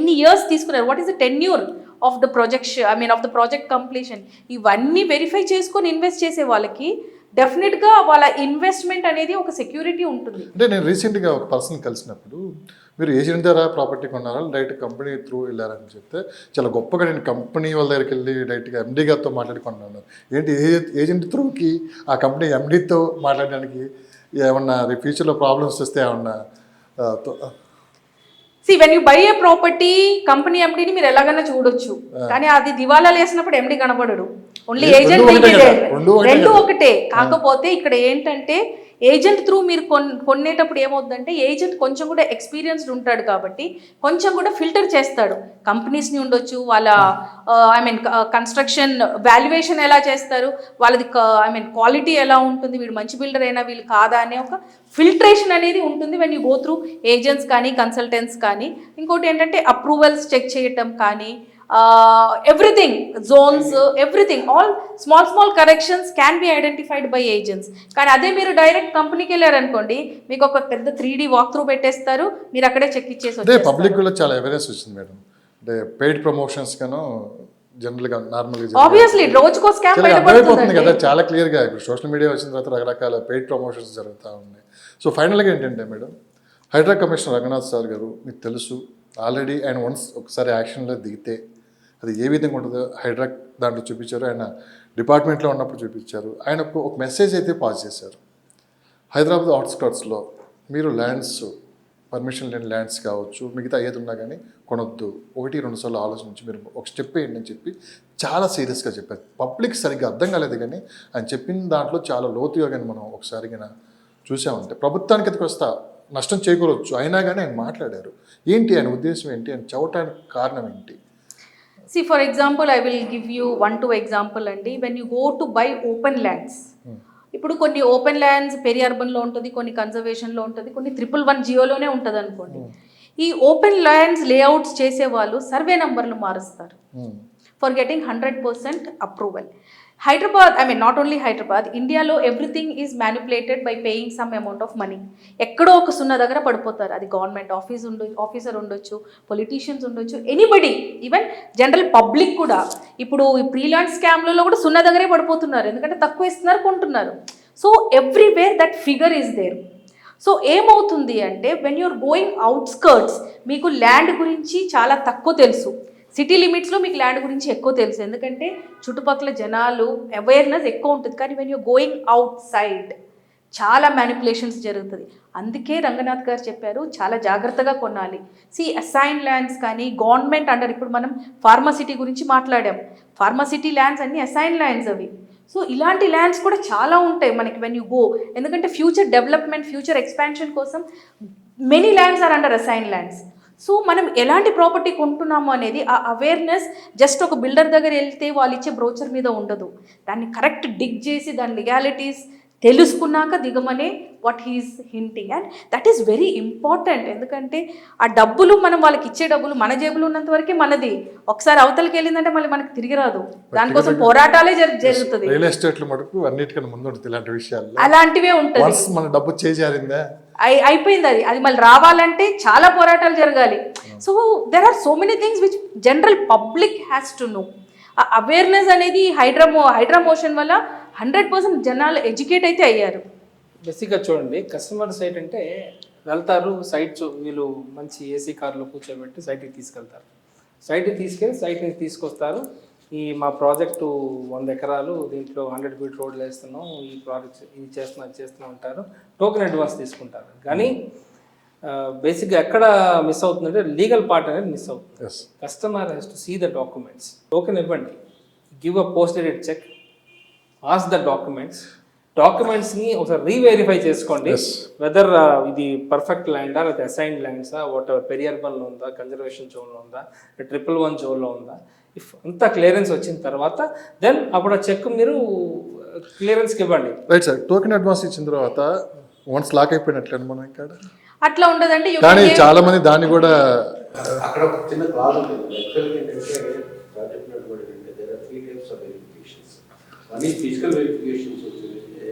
ఎన్ని ఇయర్స్ తీసుకున్నారు, what is the tenure of the projection of the project completion. ఇవన్నీ వెరిఫై చేసుకొని ఇన్వెస్ట్ చేసే వాళ్ళకి డెఫినెట్గా వాళ్ళ ఇన్వెస్ట్మెంట్ అనేది ఒక సెక్యూరిటీ ఉంటుంది. అంటే నేను రీసెంట్గా ఒక పర్సన్ కలిసినప్పుడు మీరు ఏజెంట్ ద్వారా ప్రాపర్టీ కొన్నారా డైరెక్ట్ కంపెనీ త్రూ వెళ్ళారని చెప్తే చాలా గొప్పగా నేను కంపెనీ వాళ్ళ దగ్గరికి వెళ్ళి డైరెక్ట్గా ఎండీ గారితో మాట్లాడి కొన్నాను. ఏంటి ఏజెంట్ త్రూకి ఆ కంపెనీ ఎండీతో మాట్లాడడానికి ఏమన్నా ఫ్యూచర్లో ప్రాబ్లమ్స్ వస్తే ఏమన్నా See, when you buy a property, company ఎండీని మీరు ఎలాగైనా చూడొచ్చు, కానీ అది దివాలా లేసినప్పుడు ఎండీ కనబడడు, only agent will be there. రెండు ఒకటే. కాకపోతే ఇక్కడ ఏంటంటే ఏజెంట్ త్రూ మీరు కొనేటప్పుడు ఏమవుతుందంటే ఏజెంట్ కొంచెం కూడా ఎక్స్పీరియన్స్డ్ ఉంటాడు కాబట్టి కొంచెం కూడా ఫిల్టర్ చేస్తాడు. కంపెనీస్ని ఉండొచ్చు, వాళ్ళ కన్స్ట్రక్షన్ వాల్యుయేషన్ ఎలా చేస్తారు, వాళ్ళది క్వాలిటీ ఎలా ఉంటుంది, వీడు మంచి బిల్డర్ అయినా వీళ్ళు కాదా అనే ఒక ఫిల్ట్రేషన్ అనేది ఉంటుంది when you go through agents కానీ కన్సల్టెంట్స్ కానీ. ఇంకోటి ఏంటంటే అప్రూవల్స్ చెక్ చేయటం కానీ, everything, zones, everything, all small corrections can be identified by agents. కానీ అదే మీరు డైరెక్ట్ కంపెనీకి వెళ్ళారనుకోండి, మీకు ఒక పెద్ద 3D వాక్ త్రూ పెట్టేస్తారు, మీరు అక్కడే చెక్ ఇచ్చేసి అంటే పబ్లిక్ కూడా చాలా అవేర్నెస్ వచ్చింది మేడం. అంటే పెయిడ్ ప్రమోషన్స్ గాను జనరల్గా నార్మల్గా ఆబ్వియస్లీ రోజుకో స్కామ్ అర్థమైపోతుంది కదా చాలా క్లియర్గా. ఇప్పుడు సోషల్ మీడియా వచ్చిన తర్వాత రకరకాల పెయిడ్ ప్రమోషన్స్ జరుగుతూ ఉన్నాయి. సో ఫైనల్గా ఏంటంటే madam, HYDRAA commissioner Ranganath sir గారు మీకు తెలుసు ఆల్రెడీ ఆయన ఒకసారి యాక్షన్లో దిగితే అది ఏ విధంగా ఉంటుందో హైడ్రా దాంట్లో చూపించారు, ఆయన డిపార్ట్మెంట్లో ఉన్నప్పుడు చూపించారు. ఆయన ఒక మెసేజ్ అయితే పాస్ చేశారు. హైదరాబాద్ అవుట్స్కర్ట్స్లో మీరు ల్యాండ్స్ పర్మిషన్ లేని ల్యాండ్స్ కావచ్చు, మిగతా ఏది ఉన్నా కానీ కొనొద్దు, 1-2 సార్లు ఆలోచించి మీరు ఒక స్టెప్ వేయండి అని చెప్పి చాలా సీరియస్గా చెప్పారు. పబ్లిక్ సరిగ్గా అర్థం కాలేదు, కానీ ఆయన చెప్పిన దాంట్లో చాలా లోతుగా కానీ మనం ఒకసారి కానీ చూసామంటే ప్రభుత్వానికి అది వస్తా నష్టం చేకూరవచ్చు, అయినా కానీ ఆయన మాట్లాడారు. ఏంటి ఆయన ఉద్దేశం ఏంటి, ఆయన చెప్పడానికి కారణం ఏంటి? See, for example, I will give you 1-2 example అండి. when you go to buy open lands, ఇప్పుడు కొన్ని ఓపెన్ ల్యాండ్స్ పెరి అర్బన్లో ఉంటుంది, కొన్ని కన్జర్వేషన్లో ఉంటుంది, కొన్ని 111 జియోలోనే ఉంటుంది అనుకోండి. ఈ ఓపెన్ ల్యాండ్స్ లేఅవుట్స్ చేసే వాళ్ళు సర్వే నంబర్లు మారుస్తారు for getting 100% approval. Hyderabad not only Hyderabad, ఇండియాలో everything is manipulated by paying some amount of money. ఎక్కడో ఒక 0 దగ్గర పడిపోతారు. అది గవర్నమెంట్ ఆఫీసర్ ఉండొచ్చు, పొలిటీషియన్స్ ఉండొచ్చు, ఎనీబడి, ఈవెన్ జనరల్ పబ్లిక్ కూడా. ఇప్పుడు ఈ ఫ్రీలాన్స్ స్కామ్లలో కూడా 0 దగ్గరే పడిపోతున్నారు, ఎందుకంటే తక్కువ ఇస్తున్నారు, కొంటున్నారు. So everywhere that figure is there. So ఏమవుతుంది అంటే వెన్ యూఆర్ గోయింగ్ అవుట్స్కర్ట్స్, మీకు ల్యాండ్ గురించి చాలా తక్కువ తెలుసు. సిటీ లిమిట్స్లో మీకు ల్యాండ్ గురించి ఎక్కువ తెలుసు, ఎందుకంటే చుట్టుపక్కల జనాలు అవేర్నెస్ ఎక్కువ ఉంటుంది. కానీ when you're going outside చాలా మ్యానిపులేషన్స్ జరుగుతుంది. అందుకే రంగనాథ్ గారు చెప్పారు చాలా జాగ్రత్తగా కొనాలి. అసైన్ ల్యాండ్స్ కానీ గవర్నమెంట్ అండర్, ఇప్పుడు మనం ఫార్మాసిటీ గురించి మాట్లాడాం, ఫార్మాసిటీ ల్యాండ్స్ అన్నీ అసైన్ ల్యాండ్స్ అవి. సో ఇలాంటి ల్యాండ్స్ కూడా చాలా ఉంటాయి మనకి వెన్ యూ గో, ఎందుకంటే ఫ్యూచర్ డెవలప్మెంట్, ఫ్యూచర్ ఎక్స్పాన్షన్ కోసం many lands are under assign lands. సో మనం ఎలాంటి ప్రాపర్టీ కొంటున్నాము అనేది ఆ అవేర్నెస్ జస్ట్ ఒక బిల్డర్ దగ్గర వెళ్తే వాళ్ళు ఇచ్చే బ్రోచర్ మీద ఉండదు. దాన్ని కరెక్ట్ డిగ్ చేసి దాని లీగాలిటీస్ తెలుసుకున్నాక దిగమనే what he's hinting. And that is very important, ఎందుకంటే ఆ డబ్బులు మనం వాళ్ళకి ఇచ్చే డబ్బులు మన జేబులో ఉన్నంత వరకే మనది. ఒకసారి అవతలకి వెళ్ళిందంటే మళ్ళీ మనకి తిరిగి రాదు. దానికోసం పోరాటాలే జరుగుతుంది. రియల్ ఎస్టేట్లు మటుకు అన్నిటికన్నా ముందు ఉంటుంది ఇలాంటి విషయాలు, అలాంటివే ఉంటుంది. మన డబ్బు చేజారిందా అయిపోయింది అది మళ్ళీ రావాలంటే చాలా పోరాటాలు జరగాలి. So there are so many things which general public has to know. Awareness అనేది హైడ్రా మోషన్ వల్ల 100% జనాలు ఎడ్యుకేట్ అయితే అయ్యారు. బేసిక్గా చూడండి, కస్టమర్ సైట్ అంటే వెళ్తారు, సైట్ వీళ్ళు మంచి ఏసీ కార్లో కూర్చోబెట్టి సైట్కి తీసుకెళ్తారు. సైట్కి తీసుకెళ్ళి సైట్ నుంచి తీసుకొస్తారు. ఈ మా ప్రాజెక్టు 100 ఎకరాలు, దీంట్లో 100 ఫీట్ రోడ్లు వేస్తున్నాం, ఈ ప్రాజెక్ట్ ఇది చేస్తున్నాం అంటారు. టోకెన్ అడ్వాన్స్ తీసుకుంటారు. కానీ బేసిక్గా ఎక్కడ మిస్ అవుతుందంటే లీగల్ పార్ట్ అనేది మిస్ అవుతుంది. Customer has to see the documents. Token ఇవ్వండి, give a post dated cheque, as the డాక్యుమెంట్స్ని ఒకసారి రీవెరిఫై చేసుకోండి. వెదర్ ఇది పర్ఫెక్ట్ ల్యాండా, లేదా అసైన్డ్ ల్యాండ్సా, వాట్ ఎవర్ పెరియర్బన్లో ఉందా, కన్జర్వేషన్ జోన్లో ఉందా, 111 జోన్లో ఉందా. ఇఫ్ అంతా క్లియరెన్స్ వచ్చిన తర్వాత దెన్ అప్పుడు ఆ చెక్ మీరు క్లియరెన్స్కి ఇవ్వండి. Right sir. టోకెన్ అడ్వాన్స్ ఇచ్చిన తర్వాత వన్స్ లాక్ అయిపోయినట్లేదు మనం ఇంకా. అట్లా ఉండదంటే కానీ చాలా మంది దాన్ని కూడా అక్కడ ఒక చిన్న క్లాజ్ ఉంటుంది. యాక్చువల్గా ఏంటంటే చెప్పినట్టు కూడా ఏంటంటే there are 3 types of verifications. One is physical verifications వచ్చిందంటే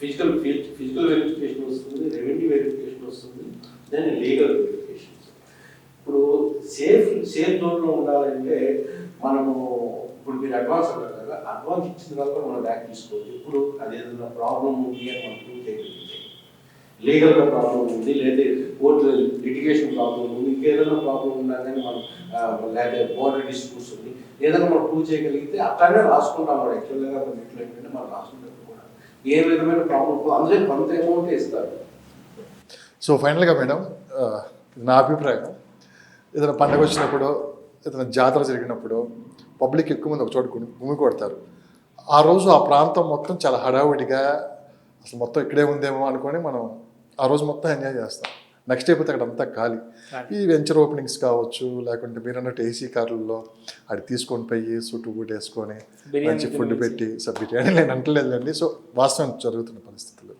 ఫిజికల్ వెరిఫికేషన్ వస్తుంది, రెవెన్యూ వెరిఫికేషన్ వస్తుంది, దెన్ లీగల్ వెరిఫికేషన్స్. ఇప్పుడు సేఫ్ జోన్లో ఉండాలంటే మనము ఇప్పుడు మీరు అడ్వాన్స్ అన్నారు కదా, అడ్వాన్స్ ఇచ్చిన తర్వాత మనం బ్యాక్ తీసుకోవచ్చు. ఇప్పుడు అది ఏదైనా ప్రాబ్లం ఉంది అని మనం ప్రూవ్ చేయగలిగితే, లీగల్గా ప్రాబ్లం ఉంది, లేదా కోర్టు లిటిగేషన్ ప్రాబ్లం ఉంది, ఇంకేదైనా ప్రాబ్లం ఉన్నా కానీ మనం లేదా బోర్డర్ డిస్ప్యూట్స్ ఉంది, ఏదైనా మనం ప్రూవ్ చేయగలిగితే అట్లానే రాసుకుంటాం. కూడా యాక్చువల్గా మనం ఇట్లా ఏంటంటే మనం రాసుకుంటాం కూడా ఏ విధమైన ప్రాబ్లం అందులో కొంత అమౌంట్ ఇస్తారు. సో ఫైనల్గా మేడం, నా అభిప్రాయం, ఏదైనా పండుగ వచ్చినప్పుడు, ఏదైనా జాతర జరిగినప్పుడు పబ్లిక్ ఎక్కువ మంది ఒక చోట గుమి కొడతారు. ఆ రోజు ఆ ప్రాంతం మొత్తం చాలా హడావుడిగా అసలు మొత్తం ఇక్కడే ఉందేమో అనుకొని మనం ఆ రోజు మొత్తం ఎంజాయ్ చేస్తాం. నెక్స్ట్ డే పోతే అక్కడ అంతా ఖాళీ. ఈ వెంచర్ ఓపెనింగ్స్ కావచ్చు, లేకుంటే మీరు అన్నట్టు ఏసీ కార్లలో అది తీసుకొని పోయి చుట్టూ బూట్ వేసుకొని మంచి ఫుడ్ పెట్టి, బిర్యానీ నేను అంటలేదండి. సో వాస్తవం జరుగుతున్న పరిస్థితులు,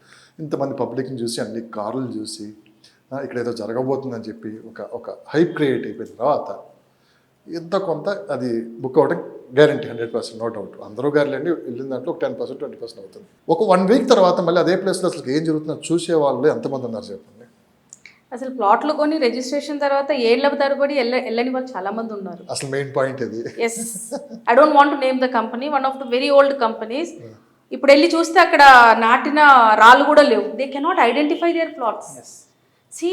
ఇంతమంది పబ్లిక్ని చూసి, అన్ని కార్లు చూసి, ఇక్కడ ఏదో జరగబోతుందని చెప్పి ఒక హైప్ క్రియేట్ అయిపోయిన తర్వాత ఎంత కొంత అది బుక్ అవ్వడం గ్యారంటీ 100%, నో డౌట్. అందరూ గారులేండి, వెళ్ళిన దాంట్లో ఒక 10%, 20% అవుతుంది. ఒక 1 వీక్ తర్వాత మళ్ళీ అదే ప్లేస్లో అసలు ఏం జరుగుతుందో చూసే వాళ్ళు ఎంతమంది ఉన్నారు చెప్పండి. అసలు ప్లాట్లు కొని రిజిస్ట్రేషన్ తర్వాత ఏళ్ల తరబడి వెళ్ళని వాళ్ళు చాలా మంది ఉన్నారు. అసలు మెయిన్ పాయింట్ ఇది. Yes, I don't want to name the company, one of the very old companies. ఇప్పుడు వెళ్ళి చూస్తే అక్కడ నాటిన రాళ్ళు కూడా లేవు. They cannot identify their plots. See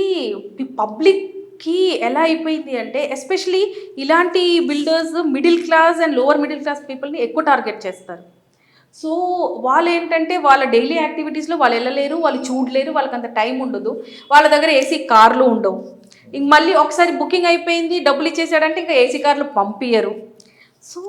పబ్లిక్కి ఎలా అయిపోయింది అంటే, ఎస్పెషలీ ఇలాంటి builders middle class and lower middle class పీపుల్ని ఎక్కువ టార్గెట్ చేస్తారు. సో వాళ్ళు ఏంటంటే వాళ్ళ డైలీ యాక్టివిటీస్లో వాళ్ళు వెళ్ళలేరు, వాళ్ళు చూడలేరు, వాళ్ళకి అంత టైం ఉండదు, వాళ్ళ దగ్గర ఏసీ కార్లు ఉండవు. ఇంక మళ్ళీ ఒకసారి బుకింగ్ అయిపోయింది, డబ్బులు ఇచ్చేసాడంటే ఇంకా ఏసీ కార్లు పంపించరు. So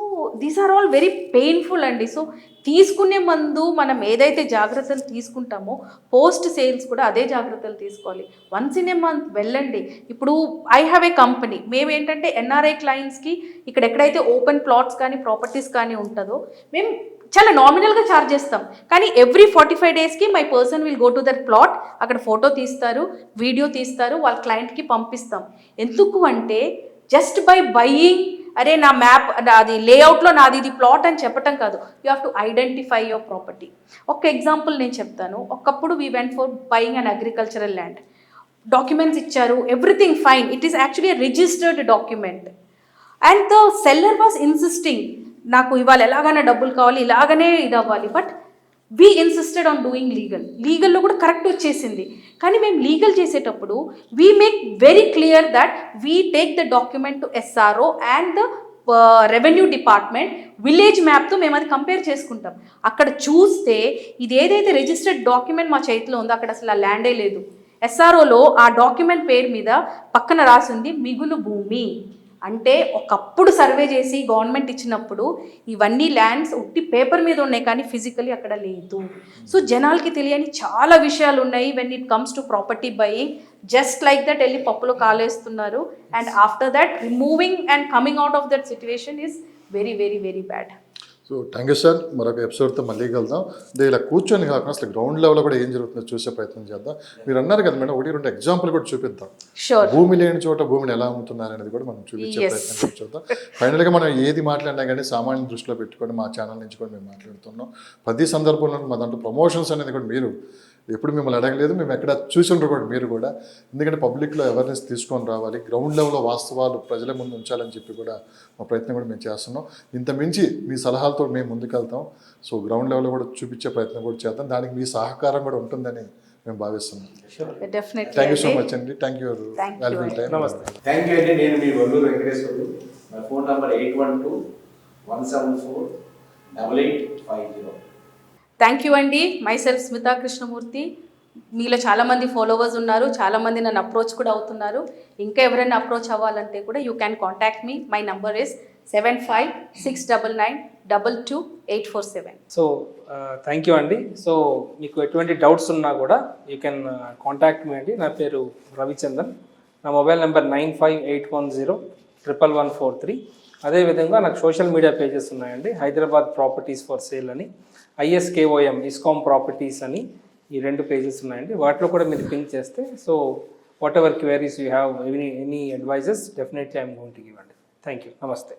these are all very painful అండి. సో తీసుకునే ముందు మనం ఏదైతే జాగ్రత్తలు తీసుకుంటామో పోస్ట్ సేల్స్ కూడా అదే జాగ్రత్తలు తీసుకోవాలి. వన్స్ ఇన్ ఏ మంత్ వెళ్ళండి. ఇప్పుడు ఐ హ్యావ్ ఏ కంపెనీ, మేము ఏంటంటే ఎన్ఆర్ఐ క్లయింట్స్కి ఇక్కడ ఎక్కడైతే ఓపెన్ ప్లాట్స్ కానీ ప్రాపర్టీస్ కానీ ఉంటుందో మేము చాలా నామినల్గా ఛార్జ్ చేస్తాం. కానీ ఎవ్రీ 45 డేస్కి my person will go to that plot, అక్కడ ఫోటో తీస్తారు, వీడియో తీస్తారు, వాళ్ళ క్లయింట్కి పంపిస్తాం. ఎందుకు అంటే జస్ట్ బై బయింగ్, అరే నా మ్యాప్ అది లేఅవుట్లో నాది ఇది ప్లాట్ అని చెప్పటం కాదు. You have to identify your property. ఒక ఎగ్జాంపుల్ నేను చెప్తాను. ఒకప్పుడు we went for buying an agricultural land. Documents ఇచ్చారు, everything fine, it is actually a registered document. And the seller was insisting, నాకు ఇవాళ ఎలాగైనా డబ్బులు కావాలి, ఇలాగనే ఇది అవ్వాలి. But we insisted on doing లీగల్లో కూడా కరెక్ట్ వచ్చేసింది. కానీ మేము లీగల్ చేసేటప్పుడు we make very clear that we take the document to SRO and the revenue department village మ్యాప్తో మేము అది కంపేర్ చేసుకుంటాం. అక్కడ చూస్తే ఇది ఏదైతే రిజిస్టర్డ్ డాక్యుమెంట్ మా చేతిలో ఉందో అక్కడ అసలు ఆ ల్యాండే లేదు. ఎస్ఆర్ఓలో ఆ డాక్యుమెంట్ పేరు మీద పక్కన రాసింది మిగులు భూమి. అంటే ఒకప్పుడు సర్వే చేసి గవర్నమెంట్ ఇచ్చినప్పుడు ఇవన్నీ ల్యాండ్స్ ఉట్టి పేపర్ మీద ఉన్నాయి, కానీ ఫిజికలీ అక్కడ లేదు. సో జనాలకి తెలియని చాలా విషయాలు ఉన్నాయి when it comes to property buying. Just like that వెళ్ళి పప్పులో కాలేస్తున్నారు. And after that removing and coming out of that situation is very very very bad. So thank you sir. మరొక ఎపిసోడ్తో మళ్ళీ కలుద్దాం. ఇలా కూర్చొని కాకుండా అసలు గ్రౌండ్ లెవెల్లో కూడా ఏం జరుగుతుందో చూసే ప్రయత్నం చేద్దాం. మీరు అన్నారు కదా మేడం, 1-2 ఎగ్జాంపుల్ కూడా చూపిద్దాం. భూమి లేని చోట భూమిని ఎలా అమ్ముతున్నారు అనేది కూడా మనం చూపించే ప్రయత్నం చూద్దాం. ఫైనల్గా మనం ఏది మాట్లాడినా కానీ సామాన్య దృష్టిలో పెట్టుకొని మా ఛానల్ నుంచి కూడా మేము మాట్లాడుతున్నాం. ప్రతి సందర్భంలో మా దాంట్లో ప్రమోషన్స్ అనేది కూడా మీరు ఎప్పుడు మిమ్మల్ని అడగలేదు, మేము ఎక్కడ చూసి ఉండరు కూడా మీరు కూడా. ఎందుకంటే పబ్లిక్లో అవేర్నెస్ తీసుకొని రావాలి, గ్రౌండ్ లెవెల్లో వాస్తవాలు ప్రజల ముందు ఉంచాలని చెప్పి కూడా మా ప్రయత్నం కూడా మేము చేస్తున్నాం. ఇంత మించి మీ సలహాలతో మేము ముందుకెళ్తాం. సో గ్రౌండ్ లెవెల్లో కూడా చూపించే ప్రయత్నం కూడా చేద్దాం. దానికి మీ సహకారం కూడా ఉంటుందని మేము భావిస్తున్నాం. థ్యాంక్ యూ సో మచ్ అండి. Thank you valuable time. నమస్తే. థ్యాంక్ యూ అండి. నేను మీ వల్లూరు వెంకటేశ్వరుడు. నా ఫోన్ నంబర్ 812-174-8850. థ్యాంక్ యూ అండి. My self Smita Krishnamurthy. మీలో చాలామంది ఫాలోవర్స్ ఉన్నారు, చాలామంది నన్ను అప్రోచ్ కూడా అవుతున్నారు. ఇంకా ఎవరైనా అప్రోచ్ అవ్వాలంటే కూడా you can contact me. My number is 7569922847. So thank you అండి. సో మీకు ఎటువంటి డౌట్స్ ఉన్నా కూడా యూ కెన్ కాంటాక్ట్ మీ అండి. నా పేరు రవిచందన్. నా మొబైల్ నెంబర్ 9581011143. అదేవిధంగా నాకు సోషల్ మీడియా పేజెస్ ఉన్నాయండి. హైదరాబాద్ ప్రాపర్టీస్ ఫర్ సేల్ అని, ISKOM ఇస్కామ్ ప్రాపర్టీస్ అని ఈ 2 పేజెస్ ఉన్నాయండి. వాటిలో కూడా మీరు పింక్ చేస్తే so whatever queries you have, any advises definitely I'm going to give అండి. Thank you. నమస్తే.